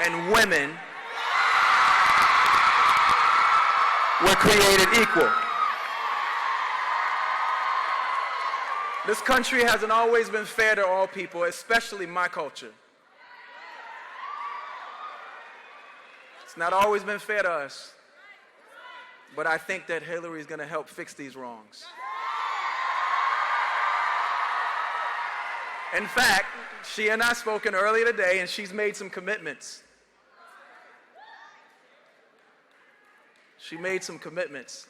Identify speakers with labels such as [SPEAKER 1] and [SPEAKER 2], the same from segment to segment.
[SPEAKER 1] and women were created equal. This country hasn't always been fair to all people, especially my culture. It's not always been fair to us, but I think that Hillary is going to help fix these wrongs. In fact, she and I spoken earlier today, and she's made some commitments. She made some commitments.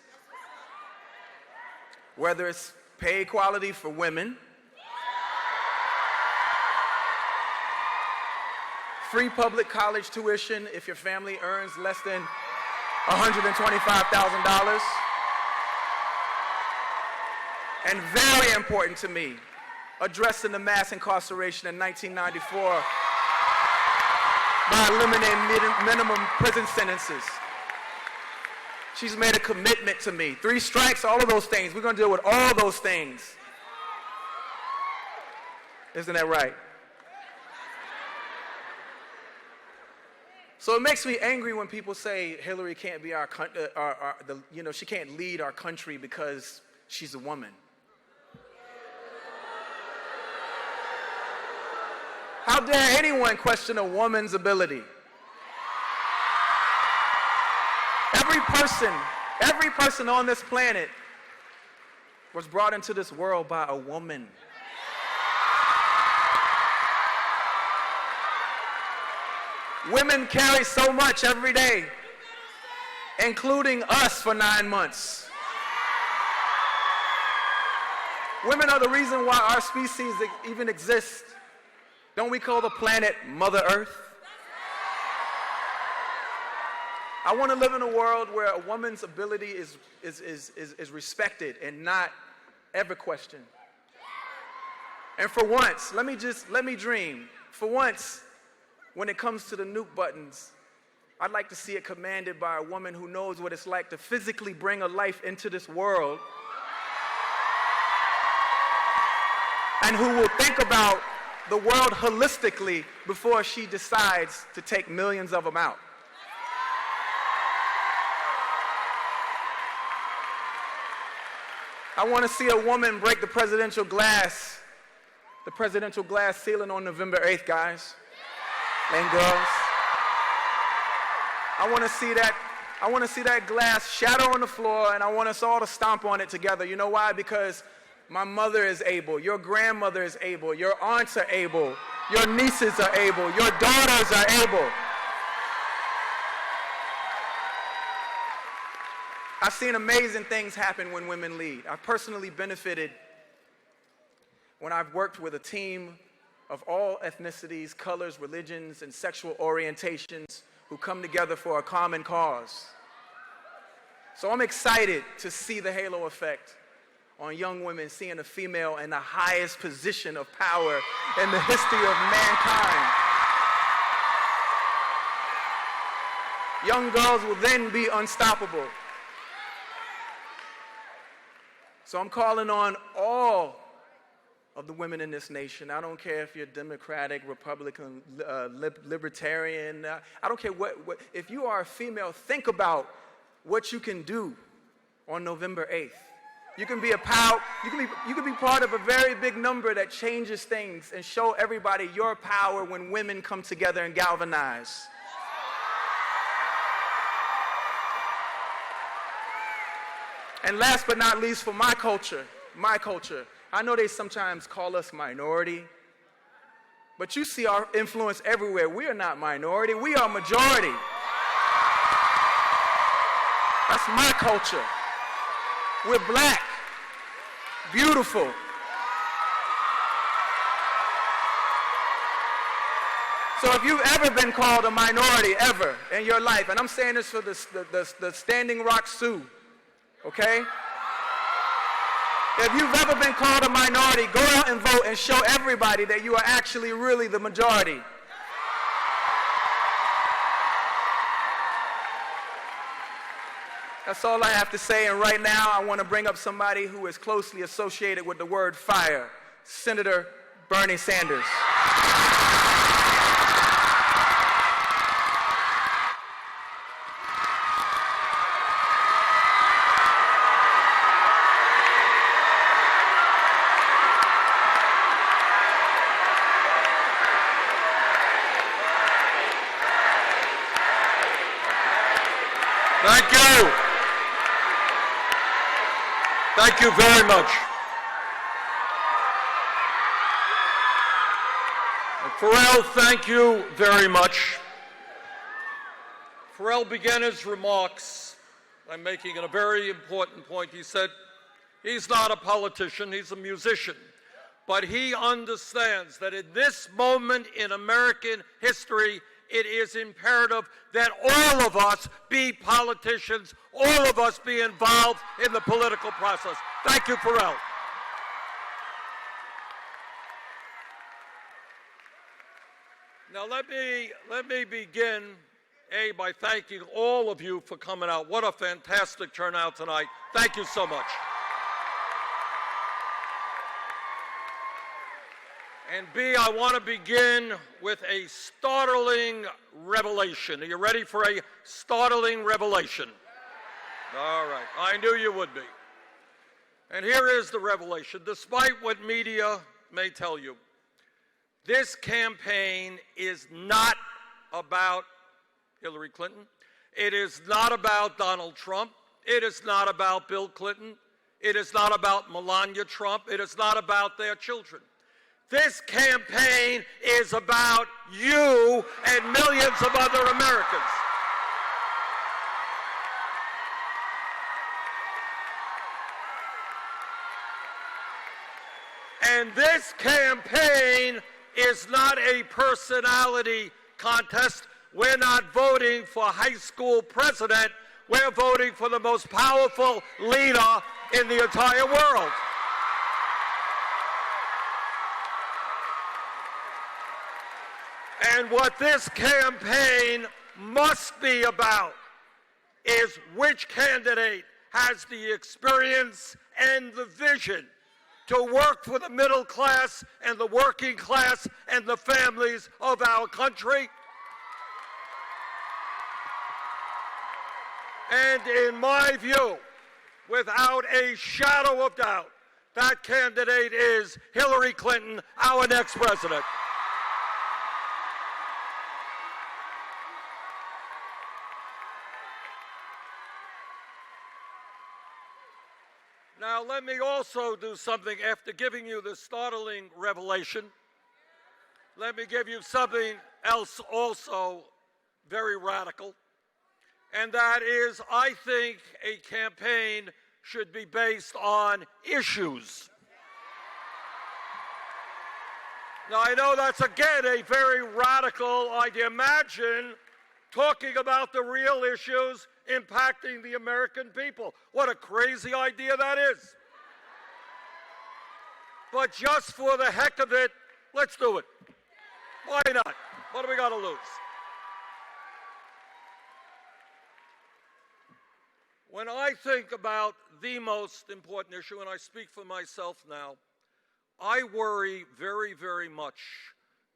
[SPEAKER 1] Whether it's pay equality for women, free public college tuition if your family earns less than $125,000, and very important to me, addressing the mass incarceration in 1994 by eliminating minimum prison sentences. She's made a commitment to me. 3 strikes, all of those things. We're going to deal with all those things. Isn't that right? So it makes me angry when people say Hillary can't be she can't lead our country because she's a woman. How dare anyone question a woman's ability? Every person on this planet was brought into this world by a woman. Women carry so much every day, including us for 9 months. Women are the reason why our species even exists. Don't we call the planet Mother Earth? I want to live in a world where a woman's ability is respected and not ever questioned. And for once, let me dream. For once, when it comes to the nuke buttons, I'd like to see it commanded by a woman who knows what it's like to physically bring a life into this world and who will think about the world holistically before she decides to take millions of them out. I want to see a woman break the presidential glass ceiling on November 8th, guys and girls. I want to see that glass shatter on the floor, and I want us all to stomp on it together. You know why? Because my mother is able, your grandmother is able, your aunts are able, your nieces are able, your daughters are able. I've seen amazing things happen when women lead. I've personally benefited when I've worked with a team of all ethnicities, colors, religions, and sexual orientations who come together for a common cause. So I'm excited to see the halo effect on young women, seeing a female in the highest position of power in the history of mankind. Young girls will then be unstoppable. So I'm calling on all of the women in this nation. I don't care if you're Democratic, Republican, Libertarian. I don't care what. If you are a female, think about what you can do on November 8th. You can be you can be part of a very big number that changes things and show everybody your power when women come together and galvanize. And last but not least, for my culture, I know they sometimes call us minority, but you see our influence everywhere. We are not minority, we are majority. That's my culture. We're black, beautiful. So if you've ever been called a minority, ever, in your life, and I'm saying this for the Standing Rock Sioux, okay? If you've ever been called a minority, go out and vote and show everybody that you are actually really the majority. That's all I have to say, and right now I want to bring up somebody who is closely associated with the word fire, Senator Bernie Sanders.
[SPEAKER 2] Thank you. Thank you very much. And Pharrell, thank you very much. Pharrell began his remarks by making a very important point. He said, he's not a politician, he's a musician. But he understands that in this moment in American history, it is imperative that all of us be politicians, all of us be involved in the political process. Thank you, Pharrell. Now let me begin, by thanking all of you for coming out. What a fantastic turnout tonight. Thank you so much. And B, I want to begin with a startling revelation. Are you ready for a startling revelation? All right, I knew you would be. And here is the revelation. Despite what media may tell you, this campaign is not about Hillary Clinton. It is not about Donald Trump. It is not about Bill Clinton. It is not about Melania Trump. It is not about their children. This campaign is about you and millions of other Americans. And this campaign is not a personality contest. We're not voting for high school president. We're voting for the most powerful leader in the entire world. And what this campaign must be about is which candidate has the experience and the vision to work for the middle class and the working class and the families of our country. And in my view, without a shadow of doubt, that candidate is Hillary Clinton, our next president. Now, let me also do something after giving you this startling revelation. Let me give you something else also very radical, and that is I think a campaign should be based on issues. Now, I know that's, again, a very radical idea. Imagine talking about the real issues impacting the American people. What a crazy idea that is. But just for the heck of it, let's do it. Why not? What do we got to lose? When I think about the most important issue, and I speak for myself now, I worry very, very much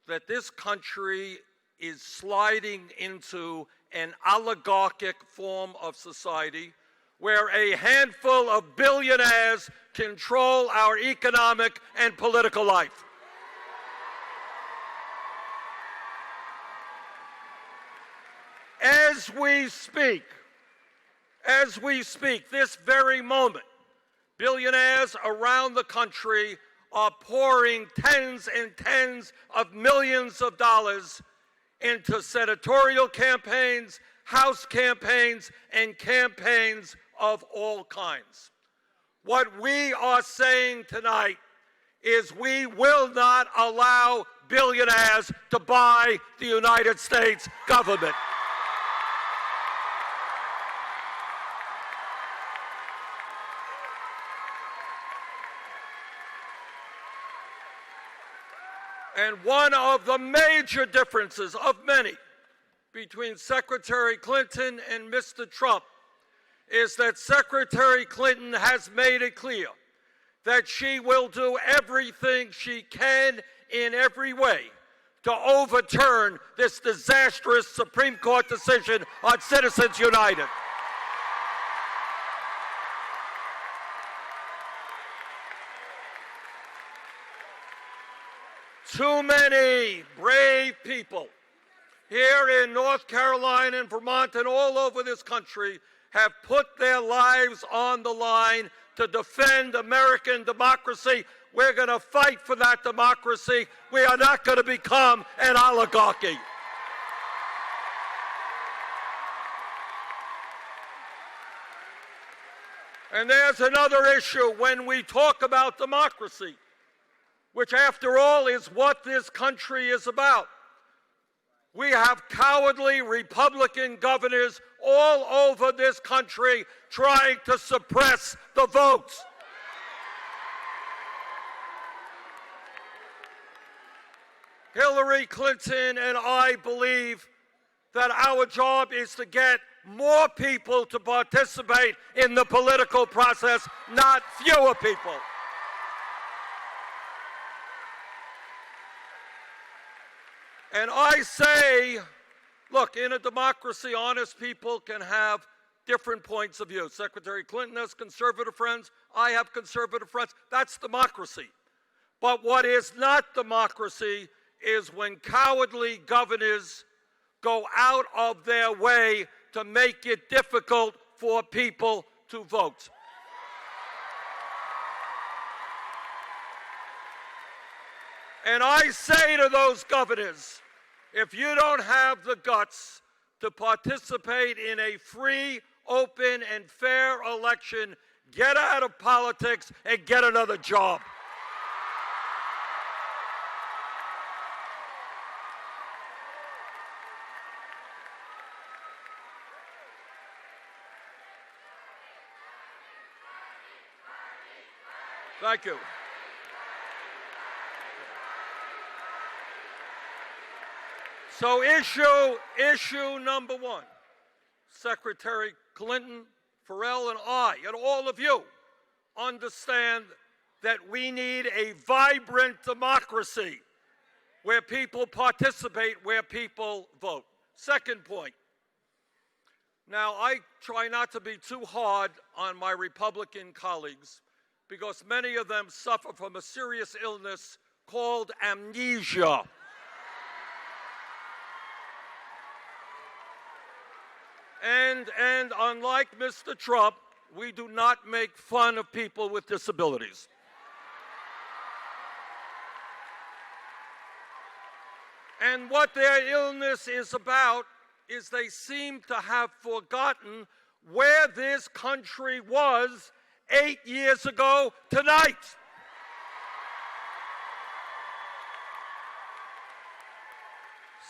[SPEAKER 2] that this country is sliding into an oligarchic form of society where a handful of billionaires control our economic and political life. As we speak, this very moment, billionaires around the country are pouring tens and tens of millions of dollars into senatorial campaigns, House campaigns, and campaigns of all kinds. What we are saying tonight is we will not allow billionaires to buy the United States government. And one of the major differences of many between Secretary Clinton and Mr. Trump is that Secretary Clinton has made it clear that she will do everything she can in every way to overturn this disastrous Supreme Court decision on Citizens United. Too many brave people here in North Carolina and Vermont and all over this country have put their lives on the line to defend American democracy. We're going to fight for that democracy. We are not going to become an oligarchy. And there's another issue when we talk about democracy, which after all is what this country is about. We have cowardly Republican governors all over this country trying to suppress the votes. Hillary Clinton and I believe that our job is to get more people to participate in the political process, not fewer people. And I say, look, in a democracy, honest people can have different points of view. Secretary Clinton has conservative friends. I have conservative friends. That's democracy. But what is not democracy is when cowardly governors go out of their way to make it difficult for people to vote. And I say to those governors, if you don't have the guts to participate in a free, open, and fair election, get out of politics and get another job. Thank you. So issue number one, Secretary Clinton, Pharrell, and I, and all of you, understand that we need a vibrant democracy where people participate, where people vote. Second point. Now, I try not to be too hard on my Republican colleagues because many of them suffer from a serious illness called amnesia. And unlike Mr. Trump, we do not make fun of people with disabilities. And what their illness is about is they seem to have forgotten where this country was 8 years ago tonight.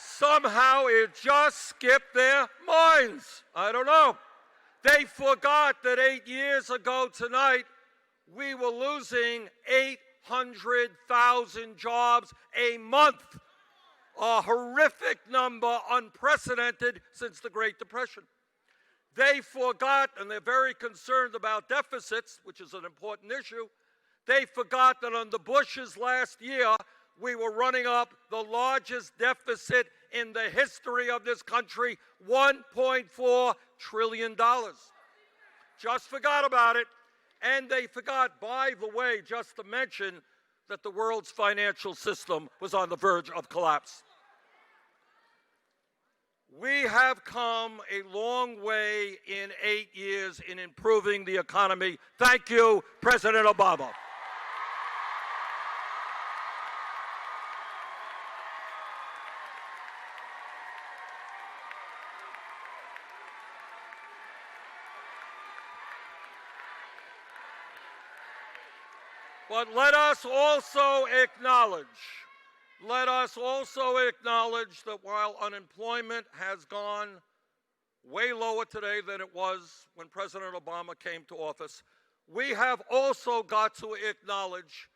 [SPEAKER 2] Somehow it just skipped their minds. I don't know. They forgot that 8 years ago tonight, we were losing 800,000 jobs a month. A horrific number, unprecedented since the Great Depression. They forgot, and they're very concerned about deficits, which is an important issue. They forgot that under Bush's last year, we were running up the largest deficit in the history of this country, $1.4 trillion. Just forgot about it. And they forgot, by the way, just to mention that the world's financial system was on the verge of collapse. We have come a long way in 8 years in improving the economy. Thank you, President Obama. But let us also acknowledge that while unemployment has gone way lower today than it was when President Obama came to office, we have also got to acknowledge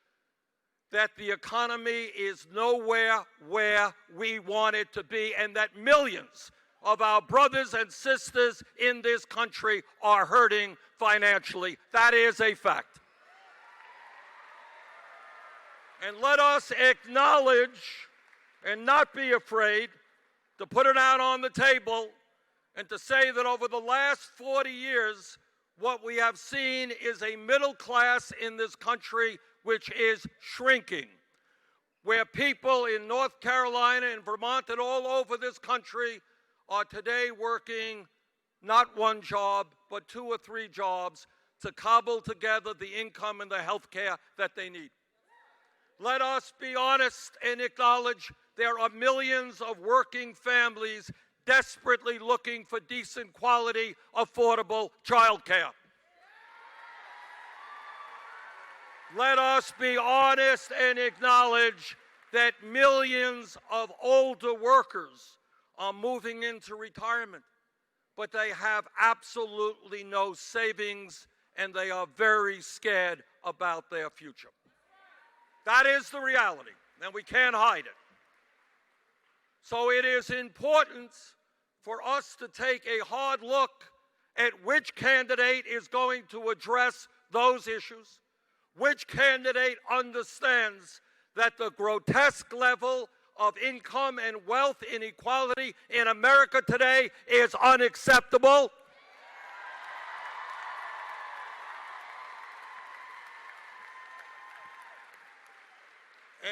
[SPEAKER 2] that the economy is nowhere where we want it to be, and that millions of our brothers and sisters in this country are hurting financially. That is a fact. And let us acknowledge and not be afraid to put it out on the table and to say that over the last 40 years, what we have seen is a middle class in this country which is shrinking, where people in North Carolina and Vermont and all over this country are today working not one job, but 2 or 3 jobs to cobble together the income and the health care that they need. Let us be honest and acknowledge there are millions of working families desperately looking for decent quality, affordable child care. Let us be honest and acknowledge that millions of older workers are moving into retirement, but they have absolutely no savings and they are very scared about their future. That is the reality, and we can't hide it. So it is important for us to take a hard look at which candidate is going to address those issues, which candidate understands that the grotesque level of income and wealth inequality in America today is unacceptable.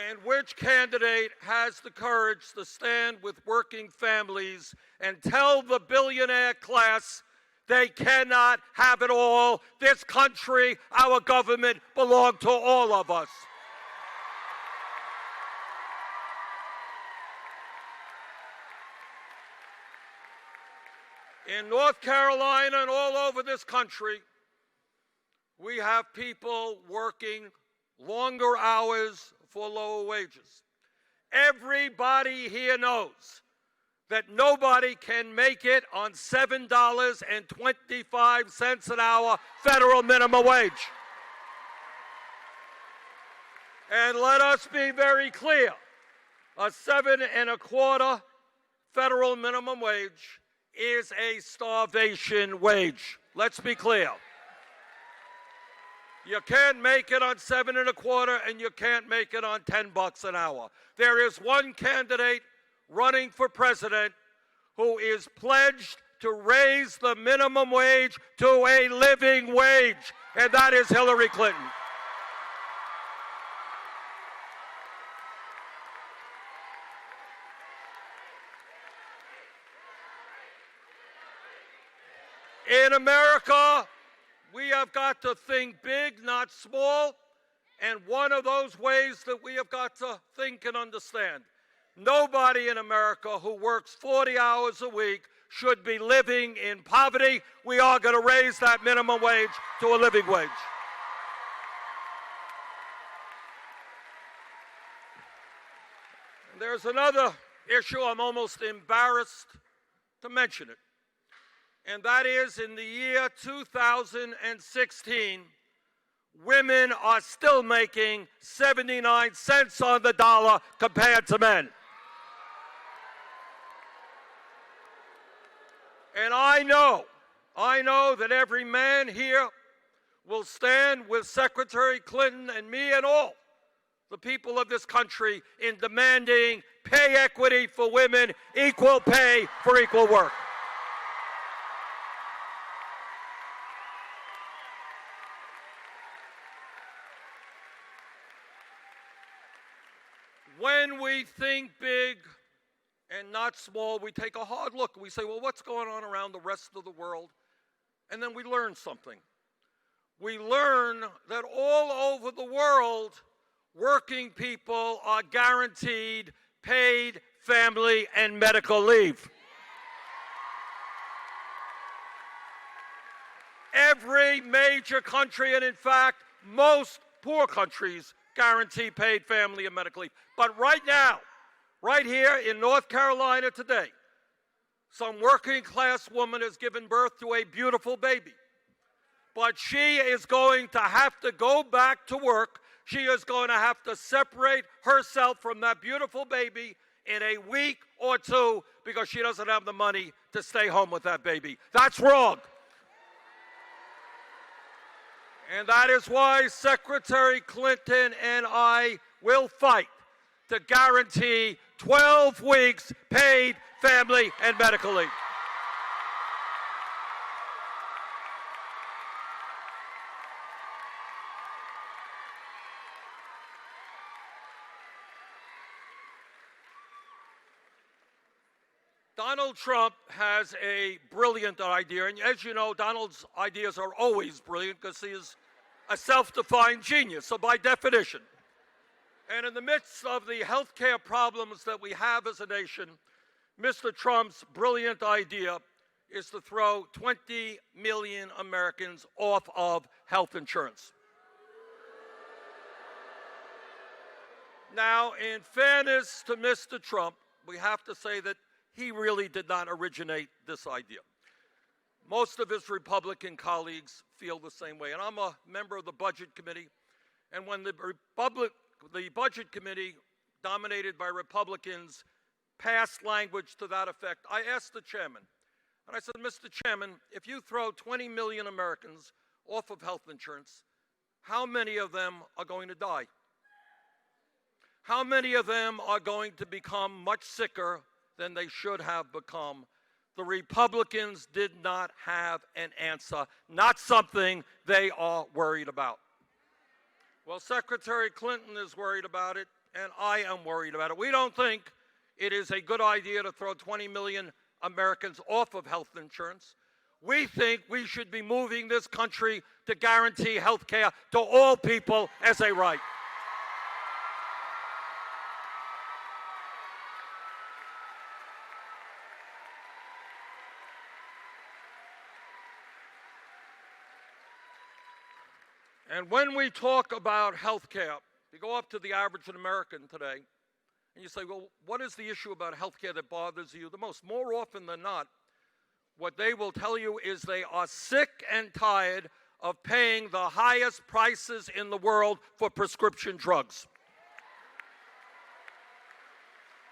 [SPEAKER 2] And which candidate has the courage to stand with working families and tell the billionaire class they cannot have it all. This country, our government, belong to all of us. In North Carolina and all over this country, we have people working longer hours for lower wages. Everybody here knows that nobody can make it on $7.25 an hour federal minimum wage. And let us be very clear, a 7.25 federal minimum wage is a starvation wage. Let's be clear. You can't make it on 7.25 and you can't make it on $10 an hour. There is one candidate running for president who is pledged to raise the minimum wage to a living wage, and that is Hillary Clinton. In America, we have got to think big, not small, and one of those ways that we have got to think and understand, nobody in America who works 40 hours a week should be living in poverty. We are going to raise that minimum wage to a living wage. And there's another issue I'm almost embarrassed to mention it. And that is, in the year 2016, women are still making 79 cents on the dollar compared to men. And I know that every man here will stand with Secretary Clinton and me and all the people of this country in demanding pay equity for women, equal pay for equal work. When we think big and not small, we take a hard look. We say, well, what's going on around the rest of the world? And then we learn something. We learn that all over the world, working people are guaranteed paid family and medical leave. Every major country, and in fact, most poor countries, guarantee paid family and medical leave. But right now, right here in North Carolina today, some working class woman has given birth to a beautiful baby. But she is going to have to go back to work. She is going to have to separate herself from that beautiful baby in a week or two because she doesn't have the money to stay home with that baby. That's wrong. And that is why Secretary Clinton and I will fight to guarantee 12 weeks paid family and medical leave. Donald Trump has a brilliant idea, and as you know, Donald's ideas are always brilliant because he is a self-defined genius, so by definition. And in the midst of the healthcare problems that we have as a nation, Mr. Trump's brilliant idea is to throw 20 million Americans off of health insurance. Now, in fairness to Mr. Trump, we have to say that he really did not originate this idea. Most of his Republican colleagues feel the same way. And I'm a member of the Budget Committee, and when the Budget Committee, dominated by Republicans, passed language to that effect, I asked the chairman, and I said, Mr. Chairman, if you throw 20 million Americans off of health insurance, how many of them are going to die? How many of them are going to become much sicker than they should have become? The Republicans did not have an answer, not something they are worried about. Well, Secretary Clinton is worried about it, and I am worried about it. We don't think it is a good idea to throw 20 million Americans off of health insurance. We think we should be moving this country to guarantee health care to all people as a right. And when we talk about health care, you go up to the average American today, and you say, well, what is the issue about health care that bothers you the most? More often than not, what they will tell you is they are sick and tired of paying the highest prices in the world for prescription drugs.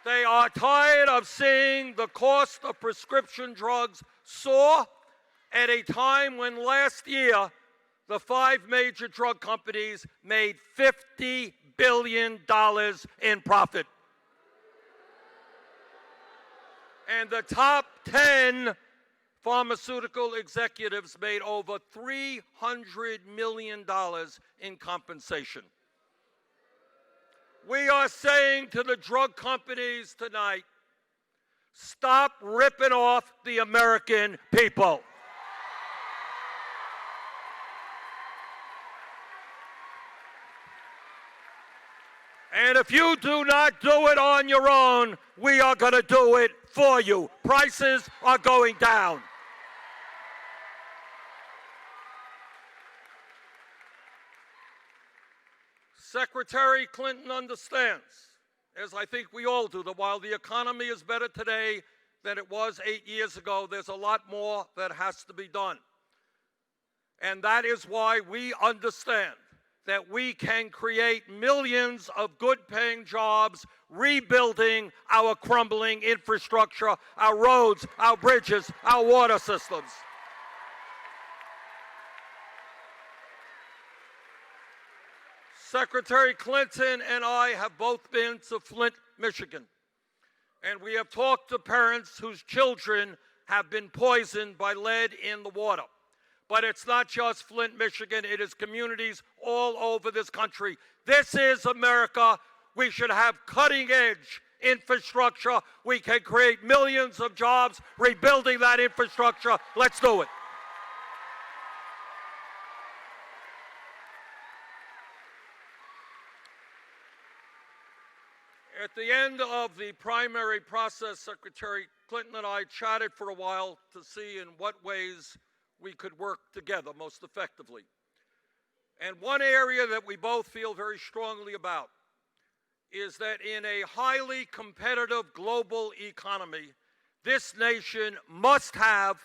[SPEAKER 2] They are tired of seeing the cost of prescription drugs soar at a time when last year the 5 major drug companies made $50 billion in profit. And the top 10 pharmaceutical executives made over $300 million in compensation. We are saying to the drug companies tonight, stop ripping off the American people. And if you do not do it on your own, we are going to do it for you. Prices are going down. Secretary Clinton understands, as I think we all do, that while the economy is better today than it was 8 years ago, there's a lot more that has to be done. And that is why we understand that we can create millions of good-paying jobs rebuilding our crumbling infrastructure, our roads, our bridges, our water systems. Secretary Clinton and I have both been to Flint, Michigan, and we have talked to parents whose children have been poisoned by lead in the water. But it's not just Flint, Michigan. It is communities all over this country. This is America. We should have cutting-edge infrastructure. We can create millions of jobs rebuilding that infrastructure. Let's do it. At the end of the primary process, Secretary Clinton and I chatted for a while to see in what ways we could work together most effectively. And one area that we both feel very strongly about is that in a highly competitive global economy, this nation must have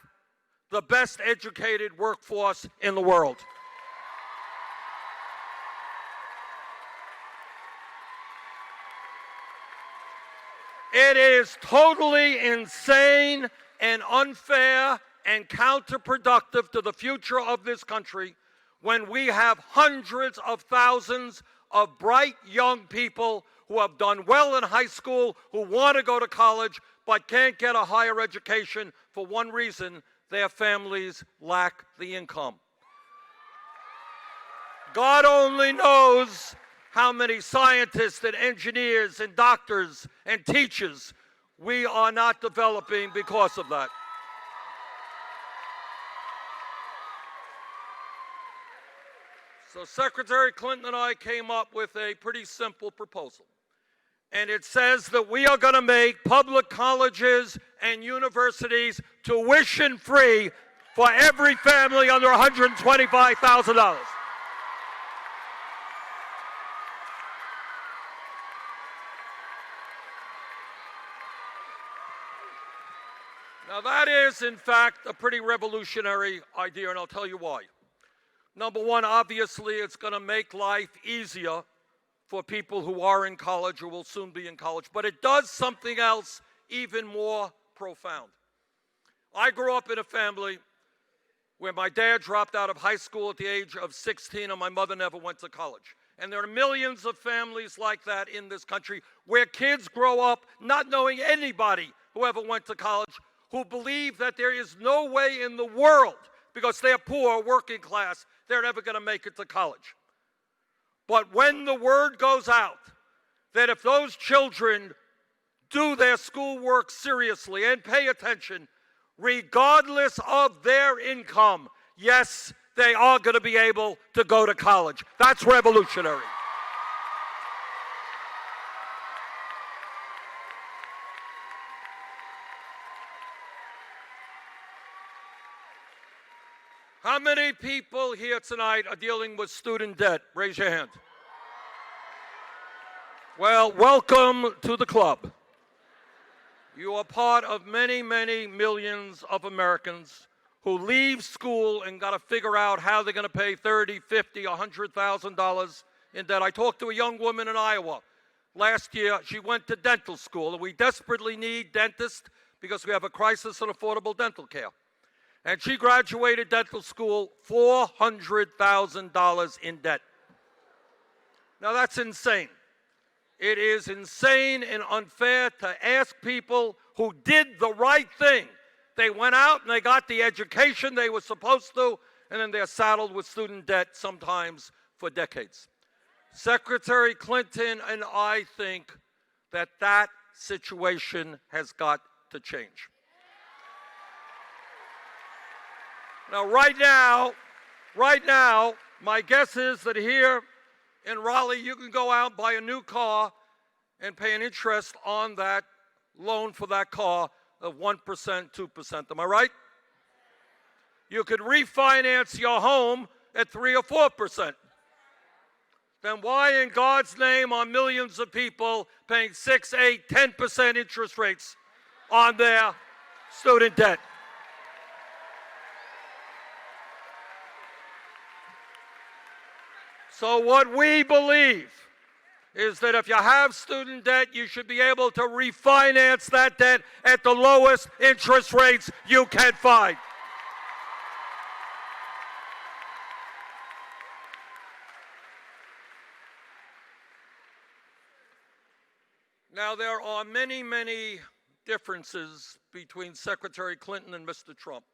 [SPEAKER 2] the best educated workforce in the world. It is totally insane and unfair and counterproductive to the future of this country when we have hundreds of thousands of bright young people who have done well in high school, who want to go to college, but can't get a higher education for one reason: their families lack the income. God only knows how many scientists and engineers and doctors and teachers we are not developing because of that. So Secretary Clinton and I came up with a pretty simple proposal. And it says that we are going to make public colleges and universities tuition-free for every family under $125,000. Now that is, in fact, a pretty revolutionary idea, and I'll tell you why. Number one, obviously, it's going to make life easier for people who are in college or will soon be in college, but it does something else even more profound. I grew up in a family where my dad dropped out of high school at the age of 16 and my mother never went to college. And there are millions of families like that in this country where kids grow up not knowing anybody who ever went to college, who believe that there is no way in the world, because they're poor, working class, they're never going to make it to college. But when the word goes out that if those children do their schoolwork seriously and pay attention, regardless of their income, yes, they are going to be able to go to college. That's revolutionary. How many people here tonight are dealing with student debt? Raise your hand. Well, welcome to the club. You are part of many, many millions of Americans who leave school and got to figure out how they're going to pay $30,000, $50,000, $100,000 in debt. I talked to a young woman in Iowa last year. She went to dental school, and we desperately need dentists because we have a crisis in affordable dental care. And she graduated dental school $400,000 in debt. Now that's insane. It is insane and unfair to ask people who did the right thing. They went out and they got the education they were supposed to, and then they're saddled with student debt sometimes for decades. Secretary Clinton and I think that that situation has got to change. Now, right now, my guess is that here in Raleigh, you can go out and buy a new car and pay an interest on that loan for that car of 1%, 2%. Am I right? You could refinance your home at 3 or 4%. Then why in God's name are millions of people paying 6, 8, 10% interest rates on their student debt? So what we believe is that if you have student debt, you should be able to refinance that debt at the lowest interest rates you can find. Now, there are many, many differences between Secretary Clinton and Mr. Trump.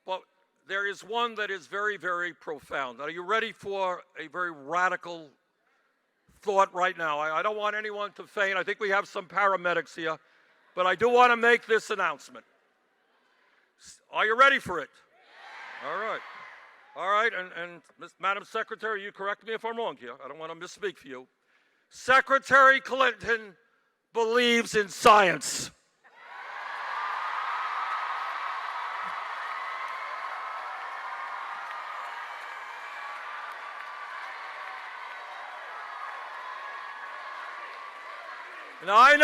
[SPEAKER 2] But there is one that is very, very profound. Are you ready for a very radical thought right now? I don't want anyone to faint. I think we have some paramedics here. But I do want to make this announcement. Are you ready for it? All right. All right. And Madam Secretary, you correct me if I'm wrong here. I don't want to misspeak for you. Secretary Clinton believes in science. Now, I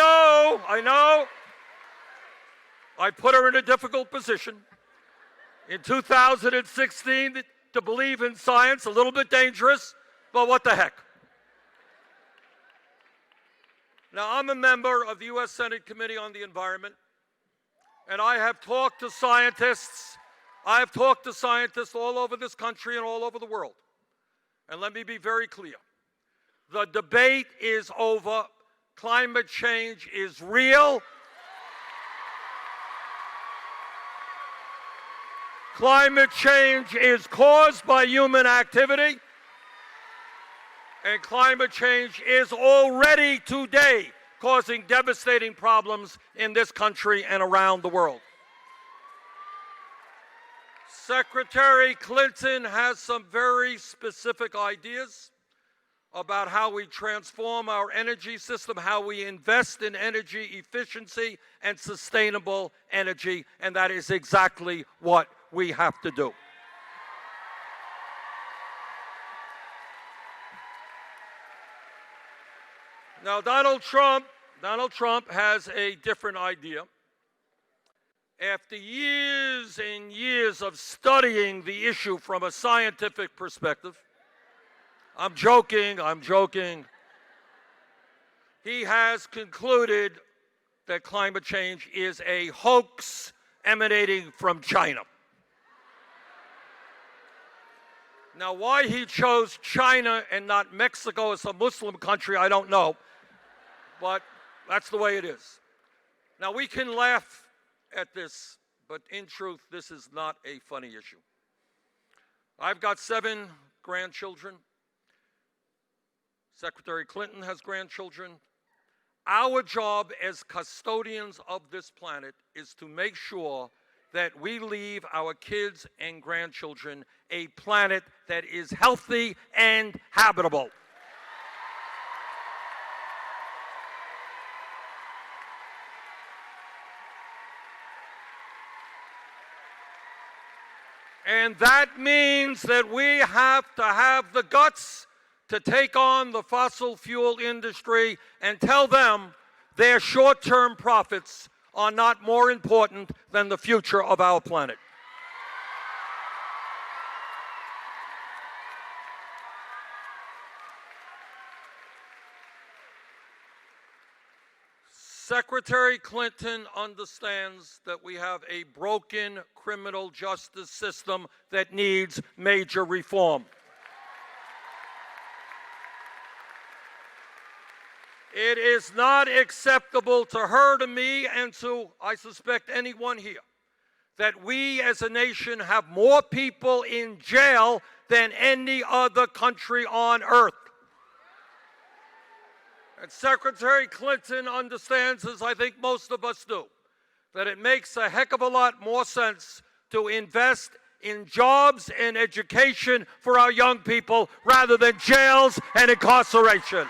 [SPEAKER 2] know, I put her in a difficult position. In 2016, to believe in science, a little bit dangerous, but what the heck. Now, I'm a member of the U.S. Senate Committee on the Environment, and I have talked to scientists. I have talked to scientists all over this country and all over the world. And let me be very clear. The debate is over. Climate change is real. Climate change is caused by human activity. And climate change is already today causing devastating problems in this country and around the world. Secretary Clinton has some very specific ideas about how we transform our energy system, how we invest in energy efficiency and sustainable energy, and that is exactly what we have to do. Now, Donald Trump has a different idea. After years and years of studying the issue from a scientific perspective, I'm joking. He has concluded that climate change is a hoax emanating from China. Now, why he chose China and not Mexico as a Muslim country, I don't know, but that's the way it is. Now, we can laugh at this, but in truth, this is not a funny issue. I've got 7 grandchildren. Secretary Clinton has grandchildren. Our job as custodians of this planet is to make sure that we leave our kids and grandchildren a planet that is healthy and habitable. And that means that we have to have the guts to take on the fossil fuel industry and tell them their short-term profits are not more important than the future of our planet. Secretary Clinton understands that we have a broken criminal justice system that needs major reform. It is not acceptable to her, to me, and to, I suspect, anyone here, that we as a nation have more people in jail than any other country on earth. And Secretary Clinton understands, as I think most of us do, that it makes a heck of a lot more sense to invest in jobs and education for our young people rather than jails and incarceration.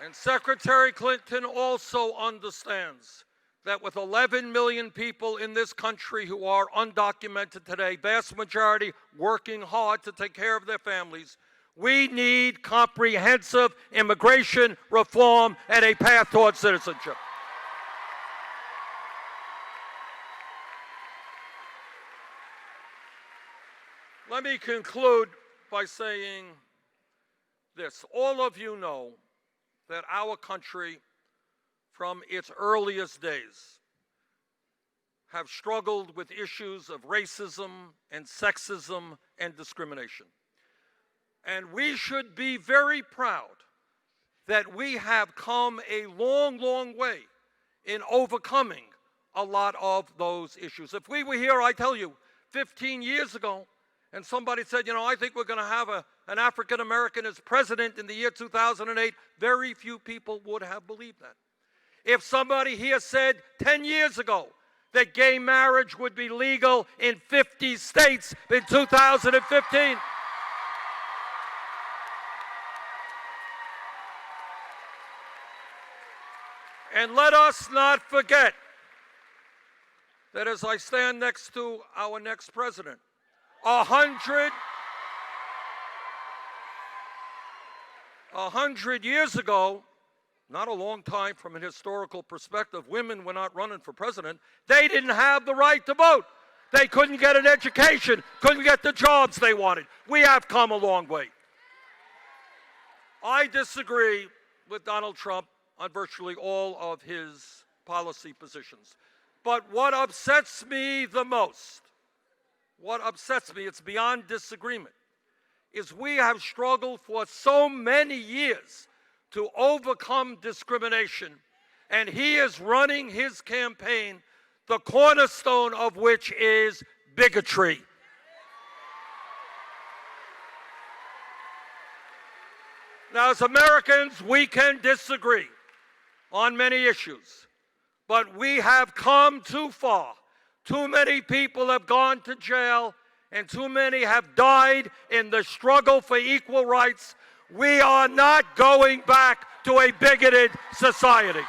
[SPEAKER 2] And Secretary Clinton also understands that with 11 million people in this country who are undocumented today, vast majority working hard to take care of their families, we need comprehensive immigration reform and a path towards citizenship. Let me conclude by saying this. All of you know that our country, from its earliest days, have struggled with issues of racism and sexism and discrimination. And we should be very proud that we have come a long, long way in overcoming a lot of those issues. If we were here, I tell you, 15 years ago, and somebody said, you know, I think we're going to have an African American as president in the year 2008, very few people would have believed that. If somebody here said 10 years ago that gay marriage would be legal in 50 states in 2015, and let us not forget that as I stand next to our next president, 100 years ago, not a long time from an historical perspective, women were not running for president. They didn't have the right to vote. They couldn't get an education, couldn't get the jobs they wanted. We have come a long way. I disagree with Donald Trump on virtually all of his policy positions. But what upsets me the most, it's beyond disagreement, is we have struggled for so many years to overcome discrimination, and he is running his campaign, the cornerstone of which is bigotry Now, as Americans, we can disagree on many issues, but we have come too far. Too many people have gone to jail, and too many have died in the struggle for equal rights. We are not going back to a bigoted society.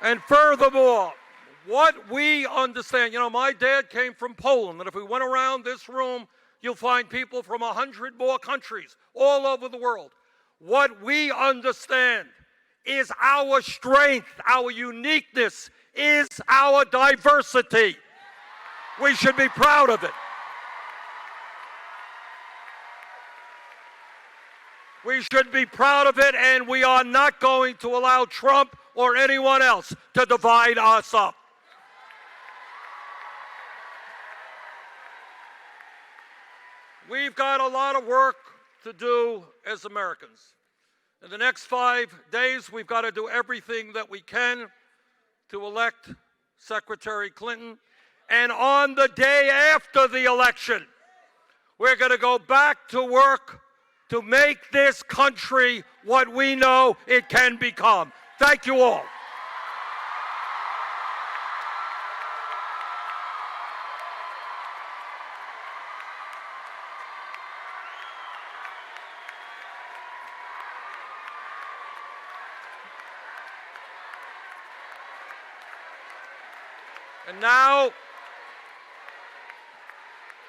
[SPEAKER 2] And furthermore, what we understand, my dad came from Poland, and if we went around this room, you'll find people from 100 more countries all over the world. What we understand is our strength, our uniqueness, is our diversity. We should be proud of it. We should be proud of it, and we are not going to allow Trump or anyone else to divide us up. We've got a lot of work to do as Americans. In the next 5 days, we've got to do everything that we can to elect Secretary Clinton. And on the day after the election, we're going to go back to work to make this country what we know it can become. Thank you all.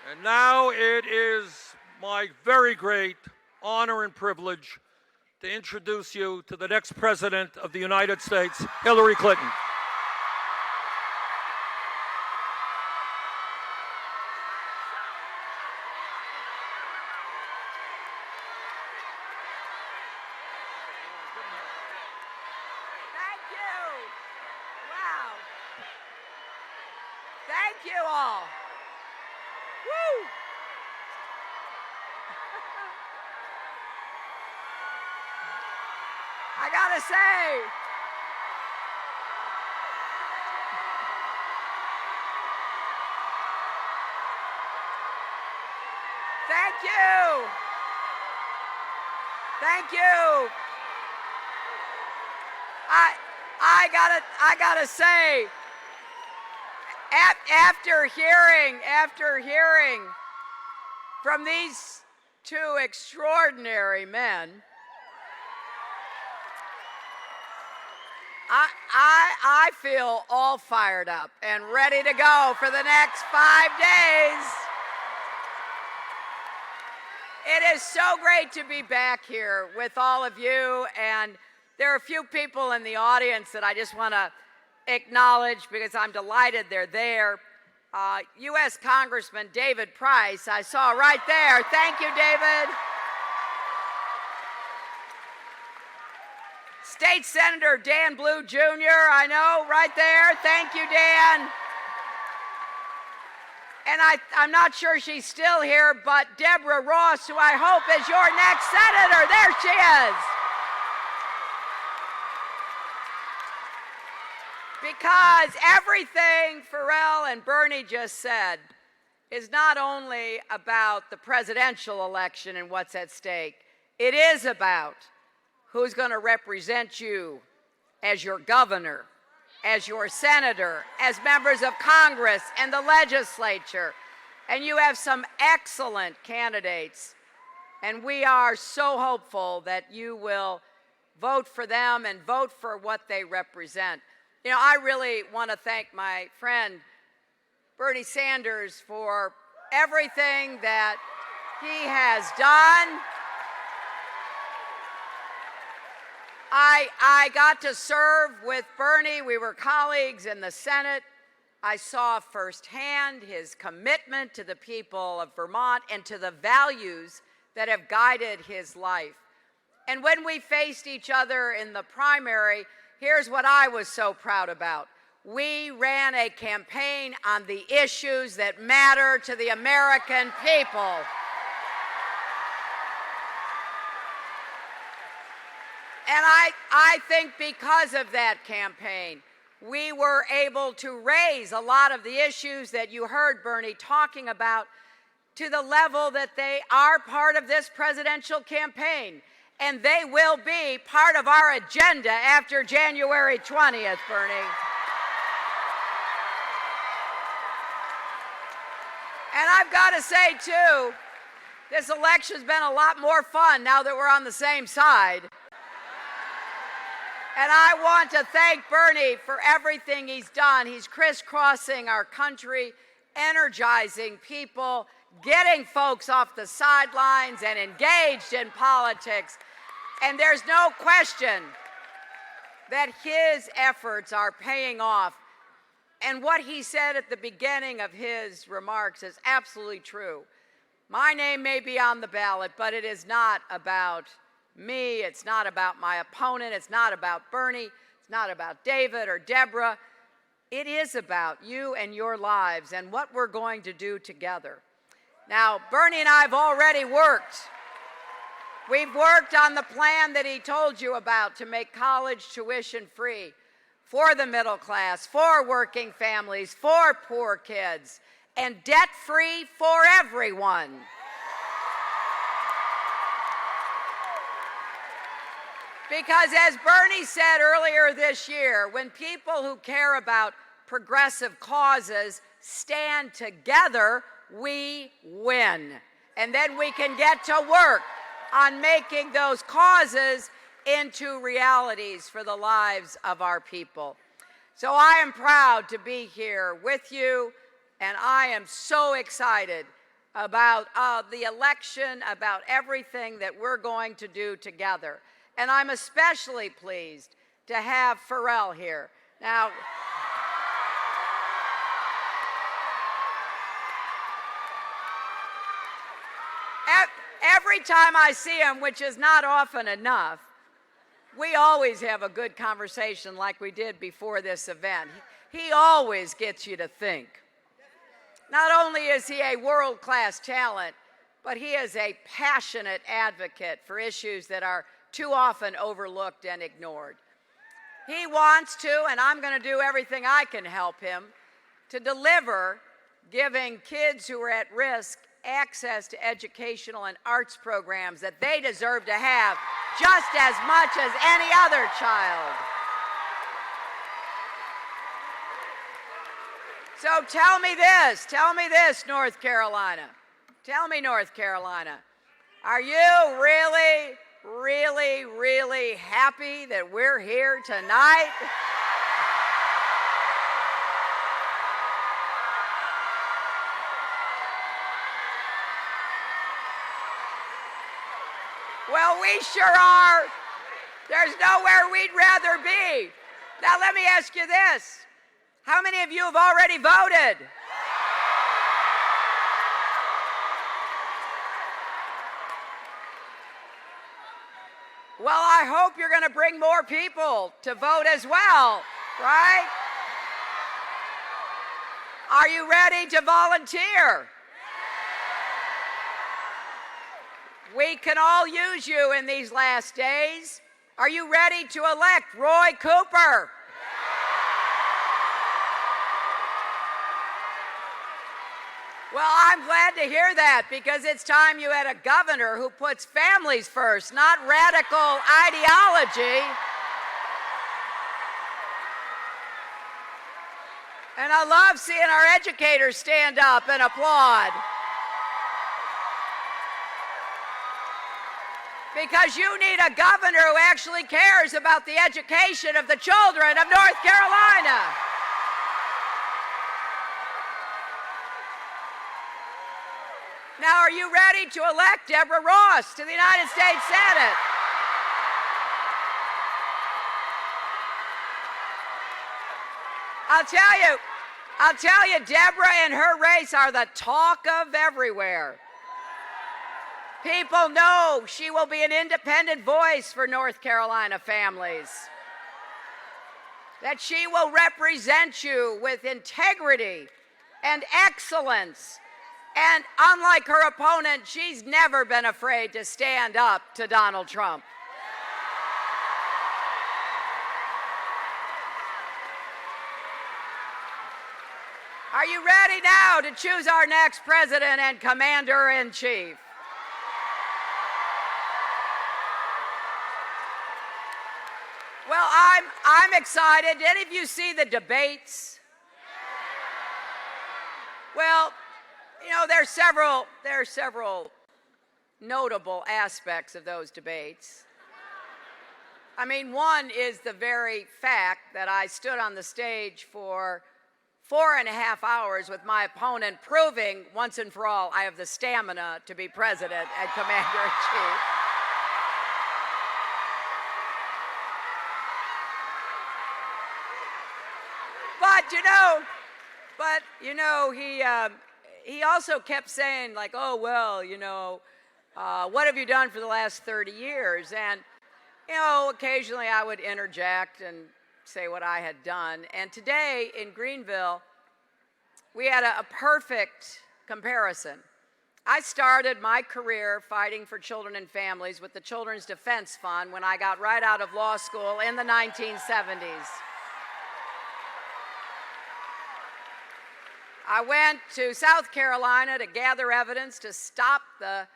[SPEAKER 2] And now it is my very great honor and privilege to introduce you to the next President of the United States, Hillary Clinton.
[SPEAKER 3] Thank you. Wow. Thank you all. Woo. I gotta say, thank you. Thank you. I gotta say, after hearing from these two extraordinary men, I feel all fired up and ready to go for the next 5 days. It is so great to be back here with all of you, and there are a few people in the audience that I just want to acknowledge because I'm delighted they're there. U.S. Congressman David Price, I saw right there. Thank you, David. State Senator Dan Blue Jr., I know, right there. Thank you, Dan. And I'm not sure she's still here, but Deborah Ross, who I hope is your next senator. There she is. Because everything Pharrell and Bernie just said is not only about the presidential election and what's at stake, it is about who's going to represent you as your governor, as your senator, as members of Congress and the legislature. And you have some excellent candidates. And we are so hopeful that you will vote for them and vote for what they represent. I really want to thank my friend Bernie Sanders for everything that he has done. I got to serve with Bernie. We were colleagues in the Senate. I saw firsthand his commitment to the people of Vermont and to the values that have guided his life. And when we faced each other in the primary, here's what I was so proud about. We ran a campaign on the issues that matter to the American people. And I think because of that campaign, we were able to raise a lot of the issues that you heard Bernie talking about to the level that they are part of this presidential campaign. And they will be part of our agenda after January 20th, Bernie. And I've got to say, too, this election's been a lot more fun now that we're on the same side. And I want to thank Bernie for everything he's done. He's crisscrossing our country, energizing people, getting folks off the sidelines and engaged in politics. And there's no question that his efforts are paying off. And what he said at the beginning of his remarks is absolutely true. My name may be on the ballot, but it is not about me. It's not about my opponent. It's not about Bernie. It's not about David or Deborah. It is about you and your lives and what we're going to do together. Now, Bernie and I have already worked. We've worked on the plan that he told you about to make college tuition free for the middle class, for working families, for poor kids, and debt-free for everyone. Because as Bernie said earlier this year, when people who care about progressive causes stand together, we win. And then we can get to work on making those causes into realities for the lives of our people. So I am proud to be here with you, and I am so excited about the election, about everything that we're going to do together. And I'm especially pleased to have Pharrell here. Now, every time I see him, which is not often enough, we always have a good conversation like we did before this event. He always gets you to think. Not only is he a world-class talent, but he is a passionate advocate for issues that are too often overlooked and ignored. He wants to, and I'm going to do everything I can help him, to deliver giving kids who are at risk access to educational and arts programs that they deserve to have just as much as any other child. So tell me this, North Carolina. Tell me, North Carolina, are you really, really, really happy that we're here tonight? Well, we sure are. There's nowhere we'd rather be. Now, let me ask you this. How many of you have already voted? Well, I hope you're going to bring more people to vote as well, right? Are you ready to volunteer? We can all use you in these last days. Are you ready to elect Roy Cooper? Well, I'm glad to hear that, because it's time you had a governor who puts families first, not radical ideology. And I love seeing our educators stand up and applaud. Because you need a governor who actually cares about the education of the children of North Carolina. Now, are you ready to elect Deborah Ross to the United States Senate? I'll tell you, Deborah and her race are the talk of everywhere. People know she will be an independent voice for North Carolina families. That she will represent you with integrity and excellence. And unlike her opponent, she's never been afraid to stand up to Donald Trump. Are you ready now to choose our next president and commander-in-chief? Well, I'm excited. Did any of you see the debates? Well, you know, there are several notable aspects of those debates. I mean, one is the very fact that I stood on the stage for 4.5 hours with my opponent, proving once and for all I have the stamina to be president and commander-in-chief. But you know, he also kept saying, like, oh, well, you know, what have you done for the last 30 years? And, you know, occasionally I would interject and say what I had done. And today in Greenville, we had a perfect comparison. I started my career fighting for children and families with the Children's Defense Fund when I got right out of law school in the 1970s. I went to South Carolina to gather evidence to stop the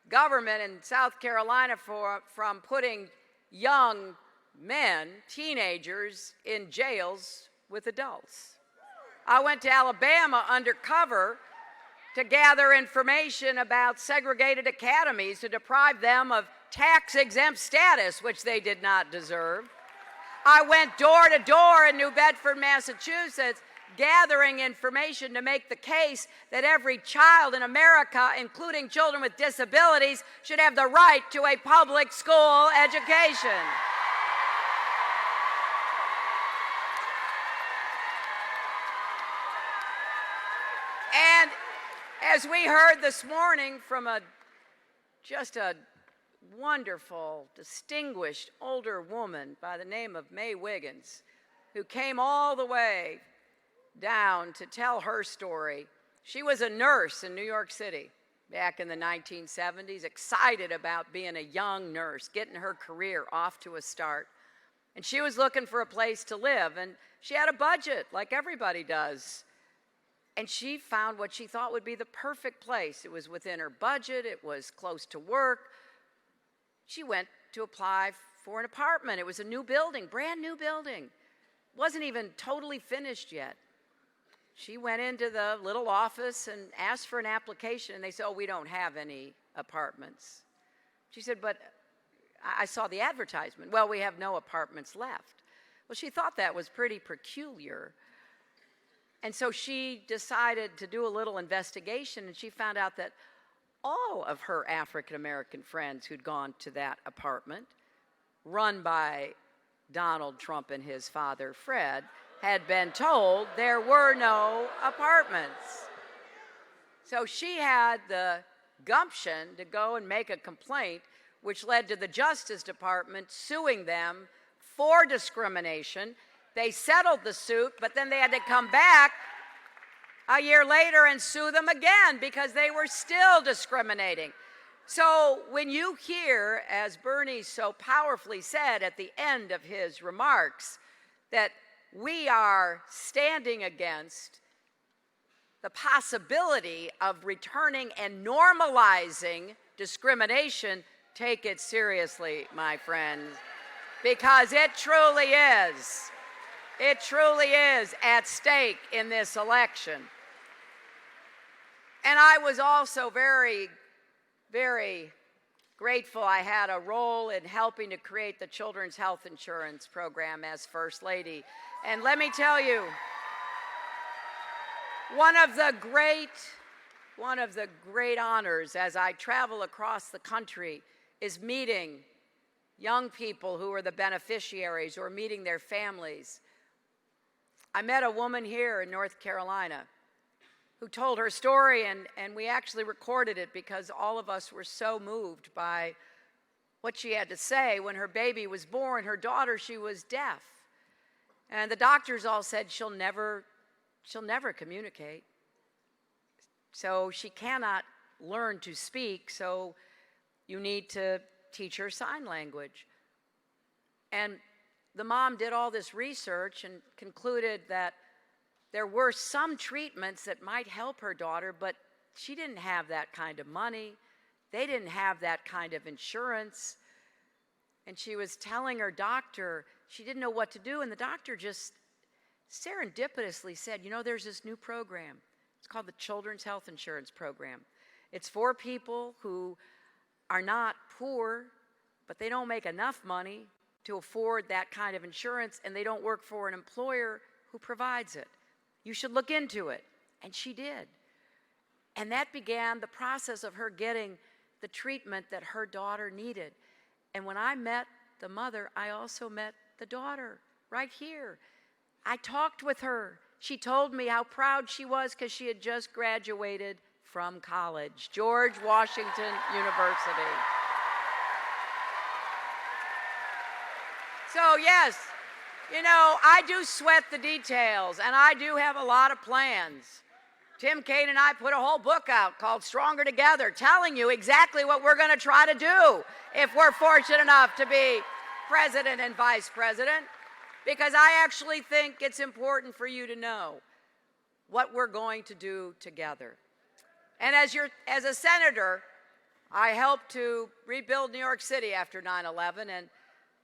[SPEAKER 3] government in South Carolina from putting young men, teenagers, in jails with adults. I went to Alabama undercover to gather information about segregated academies to deprive them of tax-exempt status, which they did not deserve. I went door to door in New Bedford, Massachusetts, gathering information to make the case that every child in America, including children with disabilities, should have the right to a public school education. And as we heard this morning from just a wonderful, distinguished older woman by the name of May Wiggins, who came all the way down to tell her story. She was a nurse in New York City back in the 1970s, excited about being a young nurse, getting her career off to a start. And she was looking for a place to live, and she had a budget like everybody does. And she found what she thought would be the perfect place. It was within her budget, it was close to work. She went to apply for an apartment. It was a new building, brand new building. Wasn't even totally finished yet. She went into the little office and asked for an application, and they said, oh, we don't have any apartments. She said, but I saw the advertisement. Well, we have no apartments left. Well, she thought that was pretty peculiar. And so she decided to do a little investigation, and she found out that all of her African-American friends who'd gone to that apartment, run by Donald Trump and his father, Fred, had been told there were no apartments. So she had the gumption to go and make a complaint, which led to the Justice Department suing them for discrimination. They settled the suit, but then they had to come back a year later and sue them again because they were still discriminating. So when you hear, as Bernie so powerfully said at the end of his remarks, that we are standing against the possibility of returning and normalizing discrimination, take it seriously, my friends, because it truly is. It truly is at stake in this election. And I was also very, very grateful I had a role in helping to create the Children's Health Insurance Program as First Lady. And let me tell you, one of the great honors as I travel across the country is meeting young people who are the beneficiaries or meeting their families. I met a woman here in North Carolina who told her story, and we actually recorded it because all of us were so moved by what she had to say. When her baby was born, her daughter, she was deaf. And the doctors all said she'll never communicate. So she cannot learn to speak, so you need to teach her sign language. And the mom did all this research and concluded that there were some treatments that might help her daughter, but she didn't have that kind of money. They didn't have that kind of insurance. And she was telling her doctor she didn't know what to do, and the doctor just serendipitously said, you know, there's this new program. It's called the Children's Health Insurance Program. It's for people who are not poor, but they don't make enough money to afford that kind of insurance, and they don't work for an employer who provides it. You should look into it. And she did. And that began the process of her getting the treatment that her daughter needed. And when I met the mother, I also met the daughter right here. I talked with her. She told me how proud she was because she had just graduated from college, George Washington University. So yes, you know, I do sweat the details, and I do have a lot of plans. Tim Kaine and I put a whole book out called Stronger Together, telling you exactly what we're going to try to do if we're fortunate enough to be president and vice president, because I actually think it's important for you to know what we're going to do together. And as a senator, I helped to rebuild New York City after 9/11 and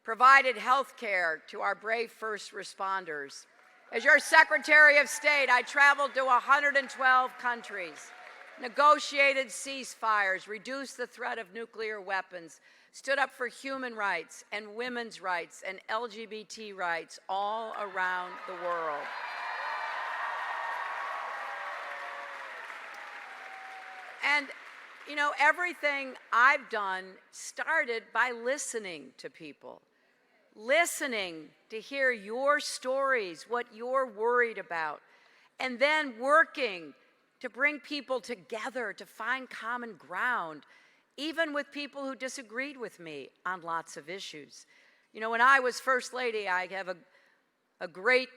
[SPEAKER 3] provided health care to our brave first responders. As your Secretary of State, I traveled to 112 countries, negotiated ceasefires, reduced the threat of nuclear weapons, stood up for human rights and women's rights and LGBT rights all around the world. And, you know, everything I've done started by listening to people. Listening to hear your stories, what you're worried about, and then working to bring people together to find common ground, even with people who disagreed with me on lots of issues. You know, when I was First Lady, I have a great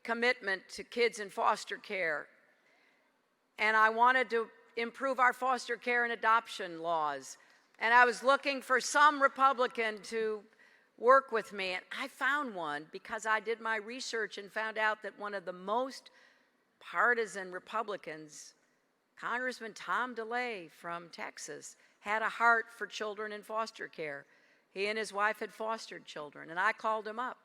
[SPEAKER 3] commitment to kids in foster care, and I wanted to improve our foster care and adoption laws, and I was looking for some Republican to work with me, and I found one because I did my research and found out that one of the most partisan Republicans, Congressman Tom DeLay from Texas, had a heart for children in foster care. He and his wife had fostered children, and I called him up.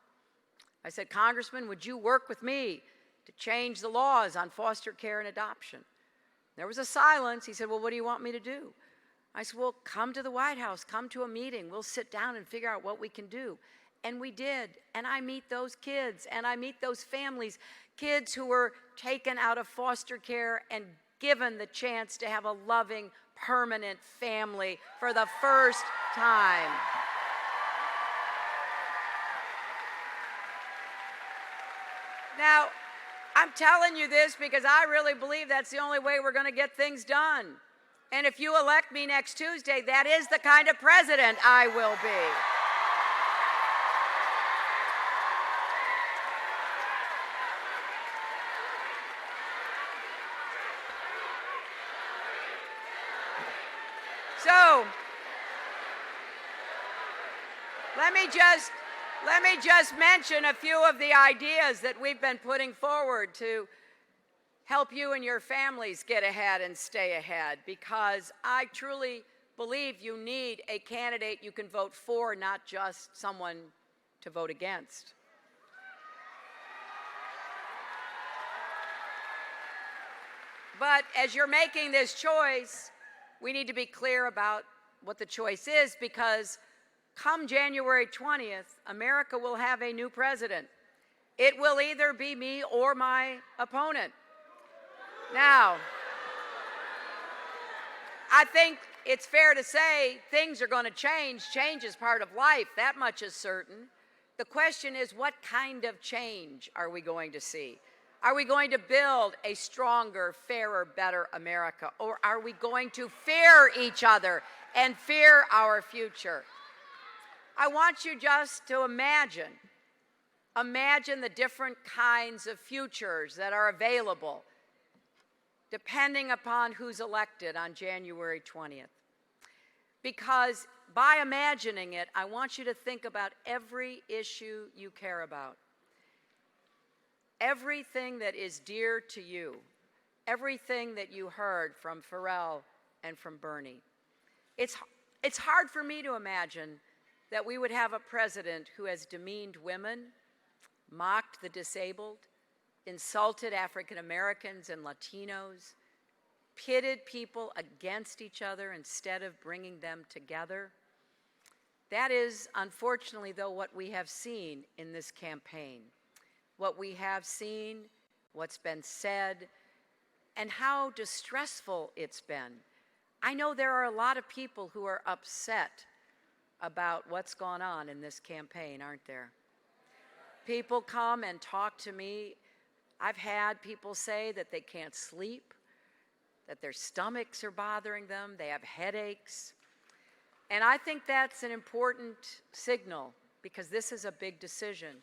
[SPEAKER 3] I said, Congressman, would you work with me to change the laws on foster care and adoption? There was a silence. He said, well, what do you want me to do? I said, well, come to the White House, come to a meeting. We'll sit down and figure out what we can do. And we did. And I meet those kids, and I meet those families, kids who were taken out of foster care and given the chance to have a loving, permanent family for the first time. Now, I'm telling you this because I really believe that's the only way we're going to get things done. And if you elect me next Tuesday, that is the kind of president I will be. So, let me just mention a few of the ideas that we've been putting forward to help you and your families get ahead and stay ahead, because I truly believe you need a candidate you can vote for, not just someone to vote against. But as you're making this choice, we need to be clear about what the choice is, because come January 20th, America will have a new president. It will either be me or my opponent. Now, I think it's fair to say things are going to change. Change is part of life. That much is certain. The question is, what kind of change are we going to see? Are we going to build a stronger, fairer, better America? Or are we going to fear each other and fear our future? I want you just to imagine the different kinds of futures that are available depending upon who's elected on January 20th. Because by imagining it, I want you to think about every issue you care about. everything that is dear to you, everything that you heard from Pharrell and from Bernie. It's hard for me to imagine that we would have a president who has demeaned women, mocked the disabled, insulted African Americans and Latinos, pitted people against each other instead of bringing them together. That is, unfortunately, though, what we have seen in this campaign. What we have seen, what's been said, and how distressful it's been. I know there are a lot of people who are upset about what's gone on in this campaign, aren't there? People come and talk to me. I've had people say that they can't sleep, that their stomachs are bothering them, they have headaches. And I think that's an important signal because this is a big decision.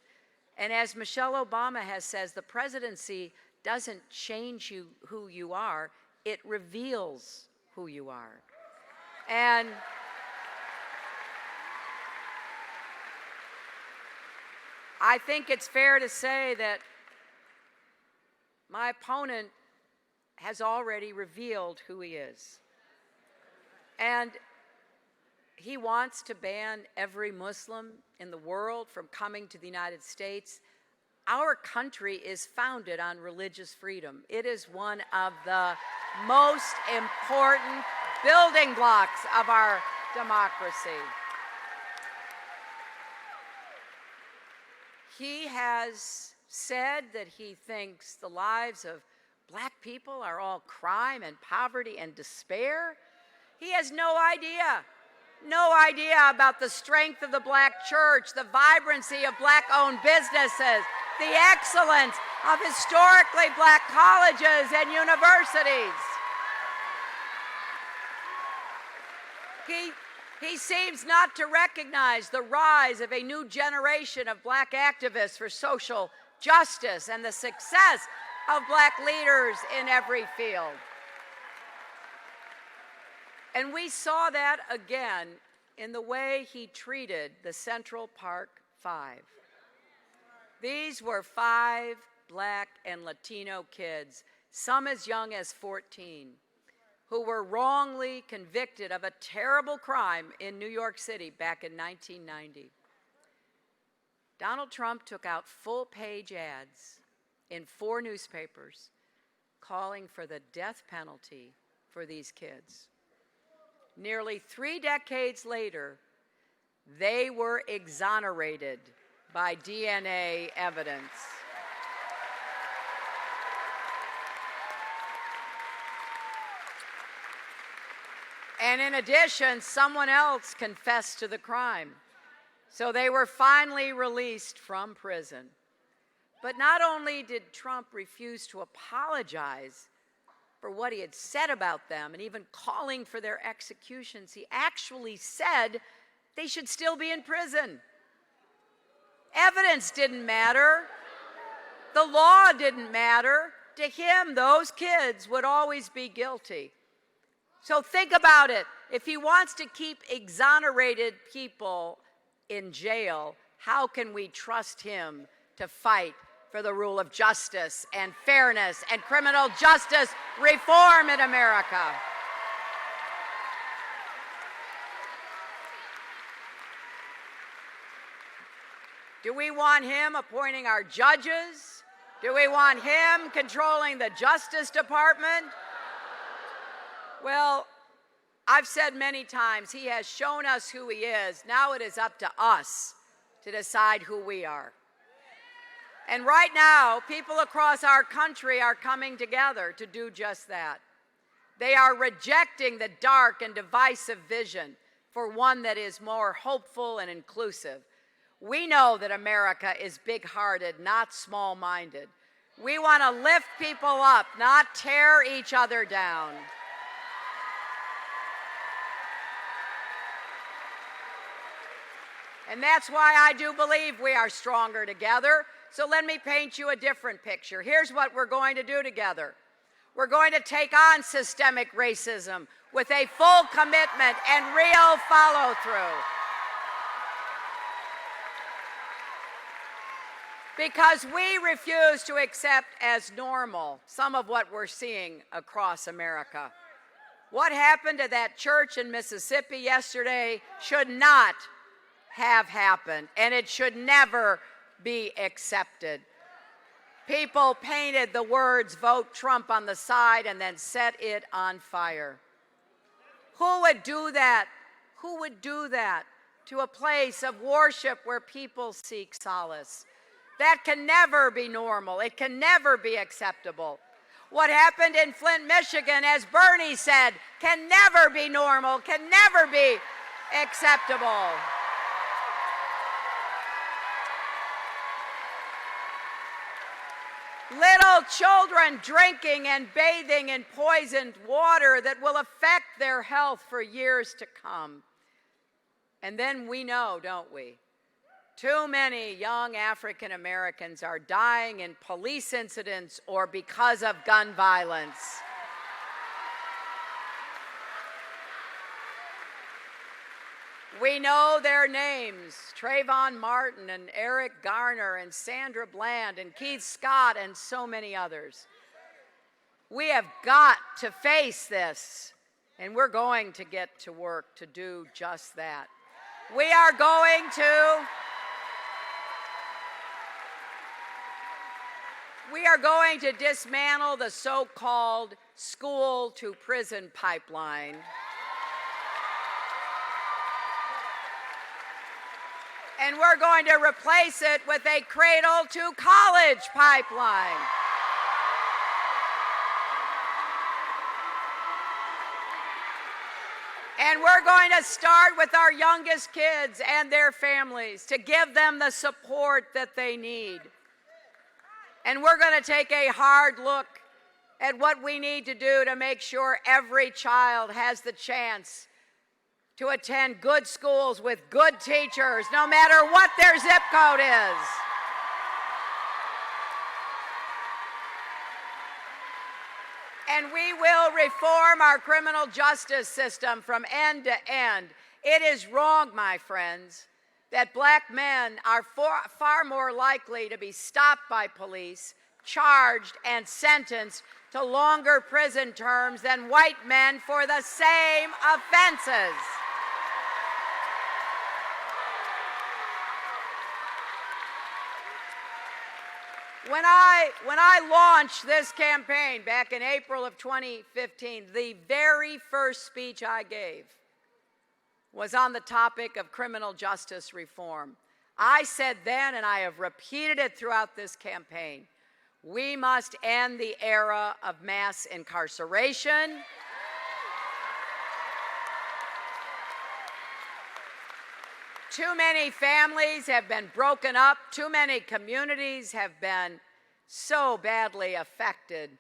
[SPEAKER 3] And as Michelle Obama has said, the presidency doesn't change you who you are, it reveals who you are. And I think it's fair to say that my opponent has already revealed who he is. And he wants to ban every Muslim in the world from coming to the United States. Our country is founded on religious freedom. It is one of the most important building blocks of our democracy. He has said that he thinks the lives of Black people are all crime and poverty and despair. He has no idea about the strength of the Black church, the vibrancy of Black-owned businesses, the excellence of historically Black colleges and universities. He seems not to recognize the rise of a new generation of Black activists for social justice and the success of Black leaders in every field. And we saw that again in the way he treated the Central Park Five. These were 5 Black and Latino kids, some as young as 14, who were wrongly convicted of a terrible crime in New York City back in 1990. Donald Trump took out full-page ads in 4 newspapers calling for the death penalty for these kids. Nearly 3 decades later, they were exonerated by DNA evidence. And in addition, someone else confessed to the crime. So they were finally released from prison. But not only did Trump refuse to apologize for what he had said about them and even calling for their executions, he actually said they should still be in prison. Evidence didn't matter. The law didn't matter. To him, those kids would always be guilty. So think about it. If he wants to keep exonerated people in jail, how can we trust him to fight for the rule of justice and fairness and criminal justice reform in America? Do we want him appointing our judges? Do we want him controlling the Justice Department? Well, I've said many times, he has shown us who he is. Now it is up to us to decide who we are. And right now, people across our country are coming together to do just that. They are rejecting the dark and divisive vision for one that is more hopeful and inclusive. We know that America is big-hearted, not small-minded. We want to lift people up, not tear each other down. And that's why I do believe we are stronger together. So let me paint you a different picture. Here's what we're going to do together. We're going to take on systemic racism with a full commitment and real follow-through. because we refuse to accept as normal some of what we're seeing across America. What happened to that church in Mississippi yesterday should not have happened, and it should never be accepted. People painted the words "Vote Trump" on the side and then set it on fire. Who would do that? Who would do that to a place of worship where people seek solace? That can never be normal. It can never be acceptable. What happened in Flint, Michigan, as Bernie said, can never be normal, can never be acceptable. Little children drinking and bathing in poisoned water that will affect their health for years to come. And then we know, don't we? Too many young African Americans are dying in police incidents or because of gun violence. We know their names: Trayvon Martin and Eric Garner and Sandra Bland and Keith Scott and so many others. We have got to face this, and we're going to get to work to do just that. We are going to dismantle the so-called school-to-prison pipeline. And we're going to replace it with a cradle-to-college pipeline. And we're going to start with our youngest kids and their families to give them the support that they need. And we're going to take a hard look at what we need to do to make sure every child has the chance to attend good schools with good teachers, no matter what their zip code is. And we will reform our criminal justice system from end to end. It is wrong, my friends, that black men are far more likely to be stopped by police, charged, and sentenced to longer prison terms than white men for the same offenses. When I launched this campaign back in April of 2015, the very first speech I gave was on the topic of criminal justice reform. I said then, and I have repeated it throughout this campaign, we must end the era of mass incarceration. Too many families have been broken up. Too many communities have been so badly affected.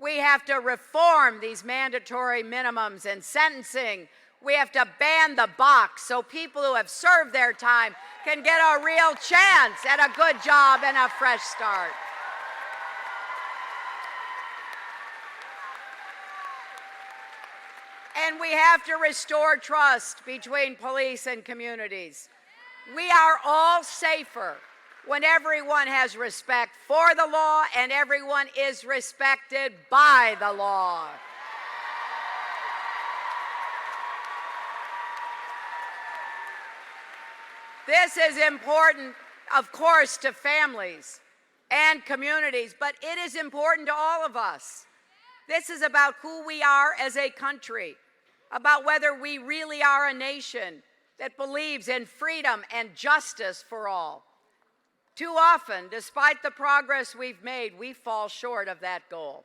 [SPEAKER 3] We have to reform these mandatory minimums and sentencing. We have to ban the box so people who have served their time can get a real chance at a good job and a fresh start. And we have to restore trust between police and communities. We are all safer when everyone has respect for the law and everyone is respected by the law. This is important, of course, to families and communities, but it is important to all of us. This is about who we are as a country, about whether we really are a nation that believes in freedom and justice for all. Too often, despite the progress we've made, we fall short of that goal.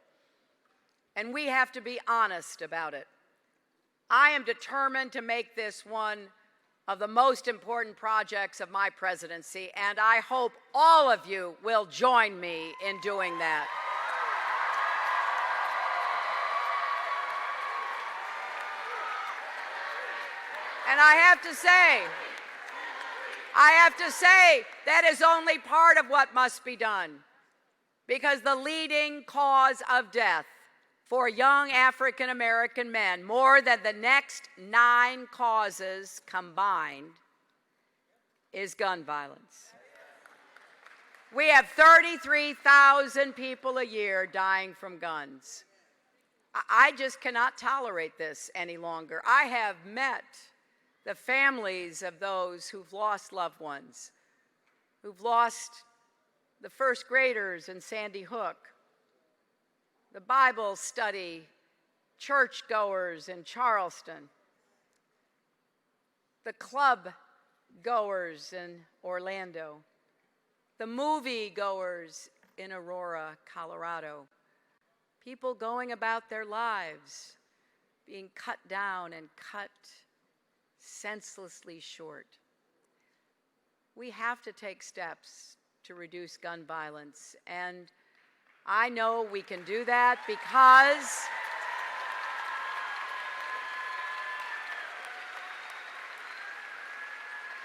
[SPEAKER 3] And we have to be honest about it. I am determined to make this one of the most important projects of my presidency, and I hope all of you will join me in doing that. And I have to say that is only part of what must be done, because the leading cause of death for young African American men, more than the next 9 causes combined, is gun violence. We have 33,000 people a year dying from guns. I just cannot tolerate this any longer. I have met the families of those who've lost loved ones, who've lost the first graders in Sandy Hook, the Bible study churchgoers in Charleston, the club goers in Orlando, the movie goers in Aurora, Colorado, people going about their lives being cut down and cut senselessly short. We have to take steps to reduce gun violence, and I know we can do that because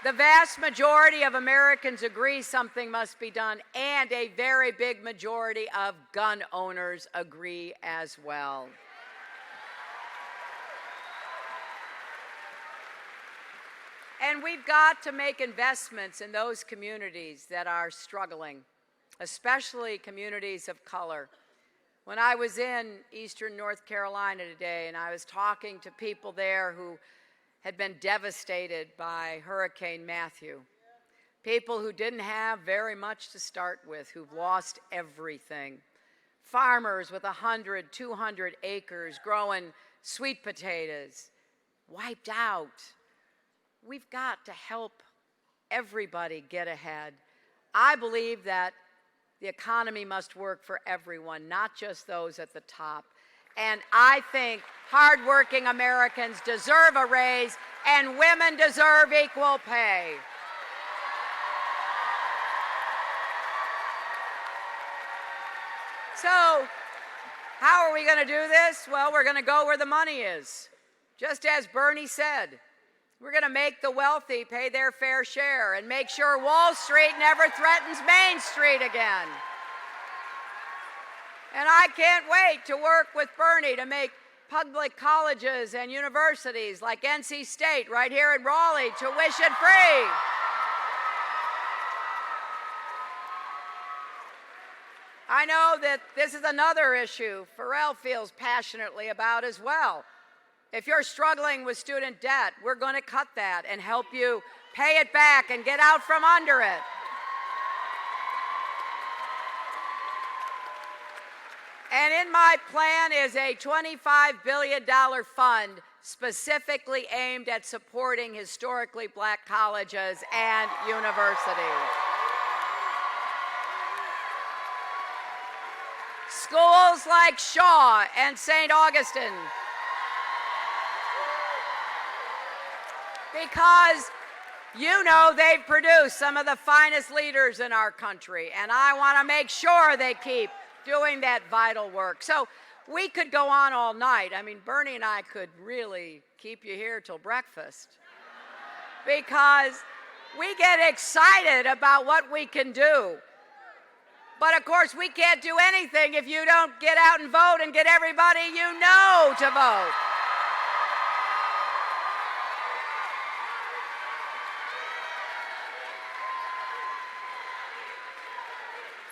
[SPEAKER 3] the vast majority of Americans agree something must be done, and a very big majority of gun owners agree as well. And we've got to make investments in those communities that are struggling, especially communities of color. When I was in eastern North Carolina today and I was talking to people there who had been devastated by Hurricane Matthew, people who didn't have very much to start with, who've lost everything, farmers with 100, 200 acres growing sweet potatoes, wiped out. We've got to help everybody get ahead. I believe that the economy must work for everyone, not just those at the top. And I think hardworking Americans deserve a raise, and women deserve equal pay. So, how are we going to do this? Well, we're going to go where the money is. Just as Bernie said, we're going to make the wealthy pay their fair share and make sure Wall Street never threatens Main Street again. And I can't wait to work with Bernie to make public colleges and universities like NC State right here in Raleigh tuition-free. I know that this is another issue Pharrell feels passionately about as well. If you're struggling with student debt, we're going to cut that and help you pay it back and get out from under it. And in my plan is a $25 billion fund specifically aimed at supporting historically black colleges and universities. Schools like Shaw and St. Augustine. Because you know they've produced some of the finest leaders in our country, and I want to make sure they keep doing that vital work. So we could go on all night. I mean, Bernie and I could really keep you here till breakfast because we get excited about what we can do. But of course, we can't do anything if you don't get out and vote and get everybody you know to vote.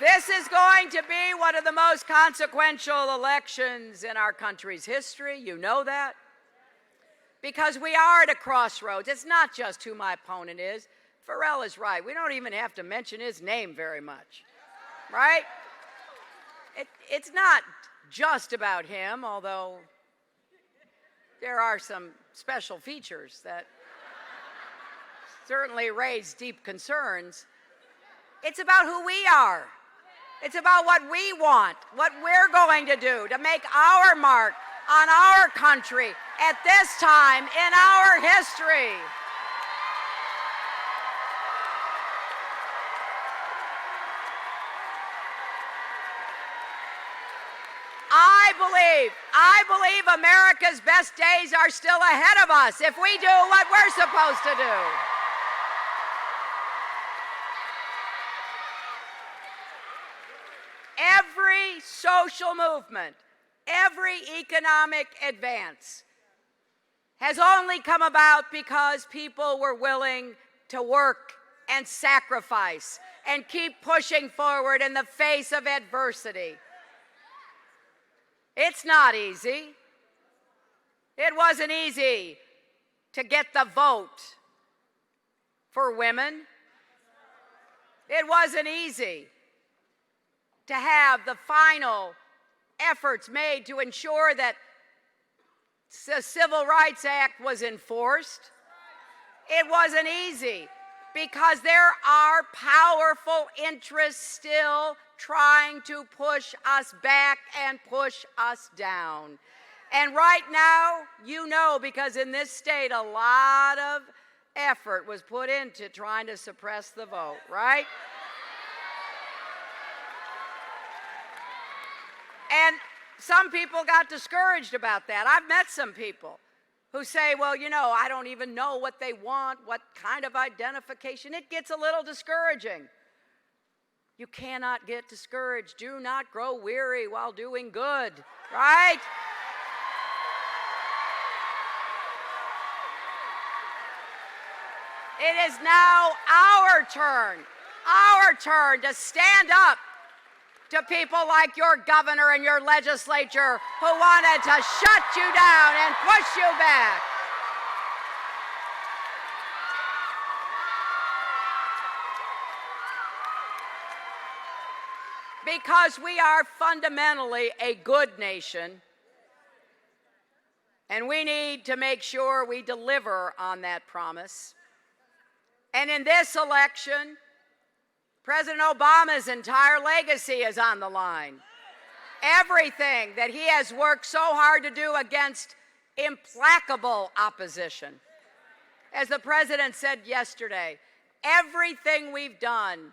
[SPEAKER 3] This is going to be one of the most consequential elections in our country's history. You know that. Because we are at a crossroads. It's not just who my opponent is. Pharrell is right. We don't even have to mention his name very much. Right? It's not just about him, although there are some special features that certainly raise deep concerns. It's about who we are. It's about what we want, what we're going to do to make our mark on our country at this time in our history. I believe America's best days are still ahead of us if we do what we're supposed to do. Every social movement, every economic advance has only come about because people were willing to work and sacrifice and keep pushing forward in the face of adversity. It's not easy. It wasn't easy to get the vote for women. It wasn't easy to have the final efforts made to ensure that the Civil Rights Act was enforced. It wasn't easy because there are powerful interests still trying to push us back and push us down. And right now, you know, because in this state a lot of effort was put into trying to suppress the vote, right? And some people got discouraged about that. I've met some people who say, well, you know, I don't even know what they want, what kind of identification. It gets a little discouraging. You cannot get discouraged. Do not grow weary while doing good, right? It is now our turn to stand up to people like your governor and your legislature who wanted to shut you down and push you back. Because we are fundamentally a good nation, and we need to make sure we deliver on that promise. And in this election, President Obama's entire legacy is on the line. Everything that he has worked so hard to do against implacable opposition. As the president said yesterday, everything we've done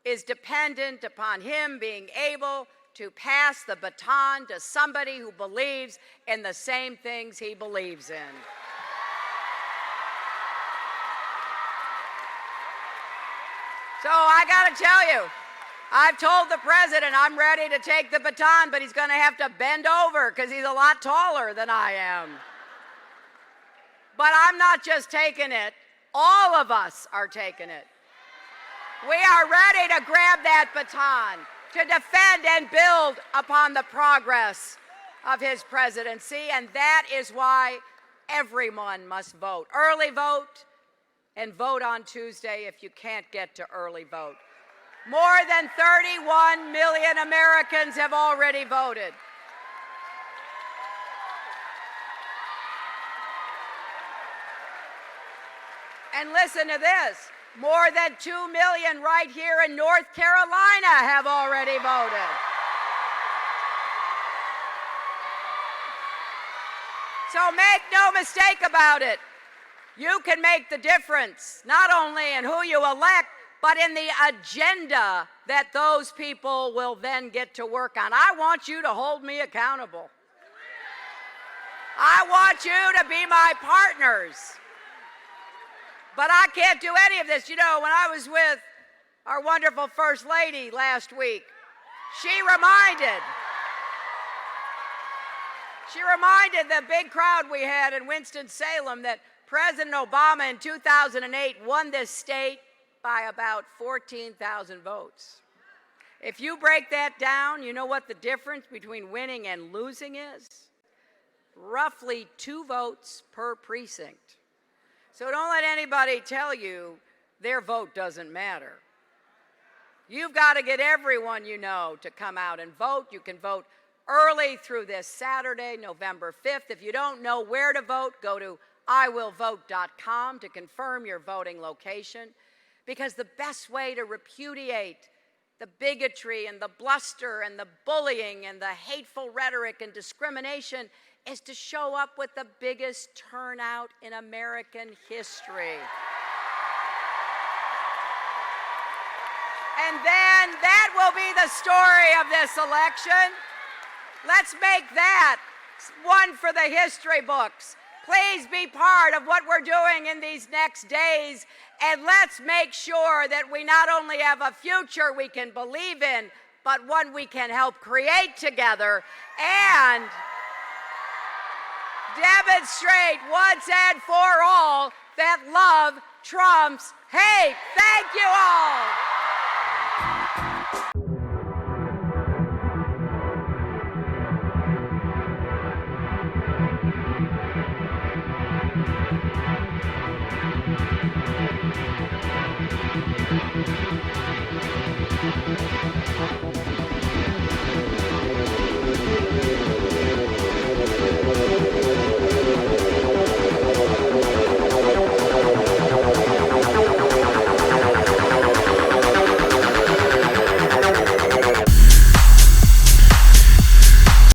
[SPEAKER 3] is dependent upon him being able to pass the baton to somebody who believes in the same things he believes in. So I got to tell you, I've told the president I'm ready to take the baton, but he's going to have to bend over because he's a lot taller than I am. But I'm not just taking it. All of us are taking it. We are ready to grab that baton, to defend and build upon the progress of his presidency, and that is why everyone must vote. Early vote, and vote on Tuesday if you can't get to early vote. More than 31 million Americans have already voted. And listen to this, more than 2 million right here in North Carolina have already voted. So make no mistake about it. You can make the difference, not only in who you elect, but in the agenda that those people will then get to work on. I want you to hold me accountable. I want you to be my partners. But I can't do any of this. You know, when I was with our wonderful First Lady last week, she reminded the big crowd we had in Winston-Salem that President Obama in 2008 won this state by about 14,000 votes. If you break that down, you know what the difference between winning and losing is? Roughly 2 votes per precinct. So don't let anybody tell you their vote doesn't matter. You've got to get everyone you know to come out and vote. You can vote early through this Saturday, November 5th. If you don't know where to vote, go to iwillvote.com to confirm your voting location, because the best way to repudiate the bigotry and the bluster and the bullying and the hateful rhetoric and discrimination is to show up with the biggest turnout in American history. And then that will be the story of this election. Let's make that one for the history books. Please be part of what we're doing in these next days, and let's make sure that we not only have a future we can believe in, but one we can help create together and demonstrate once and for all that love trumps hate. Thank you all.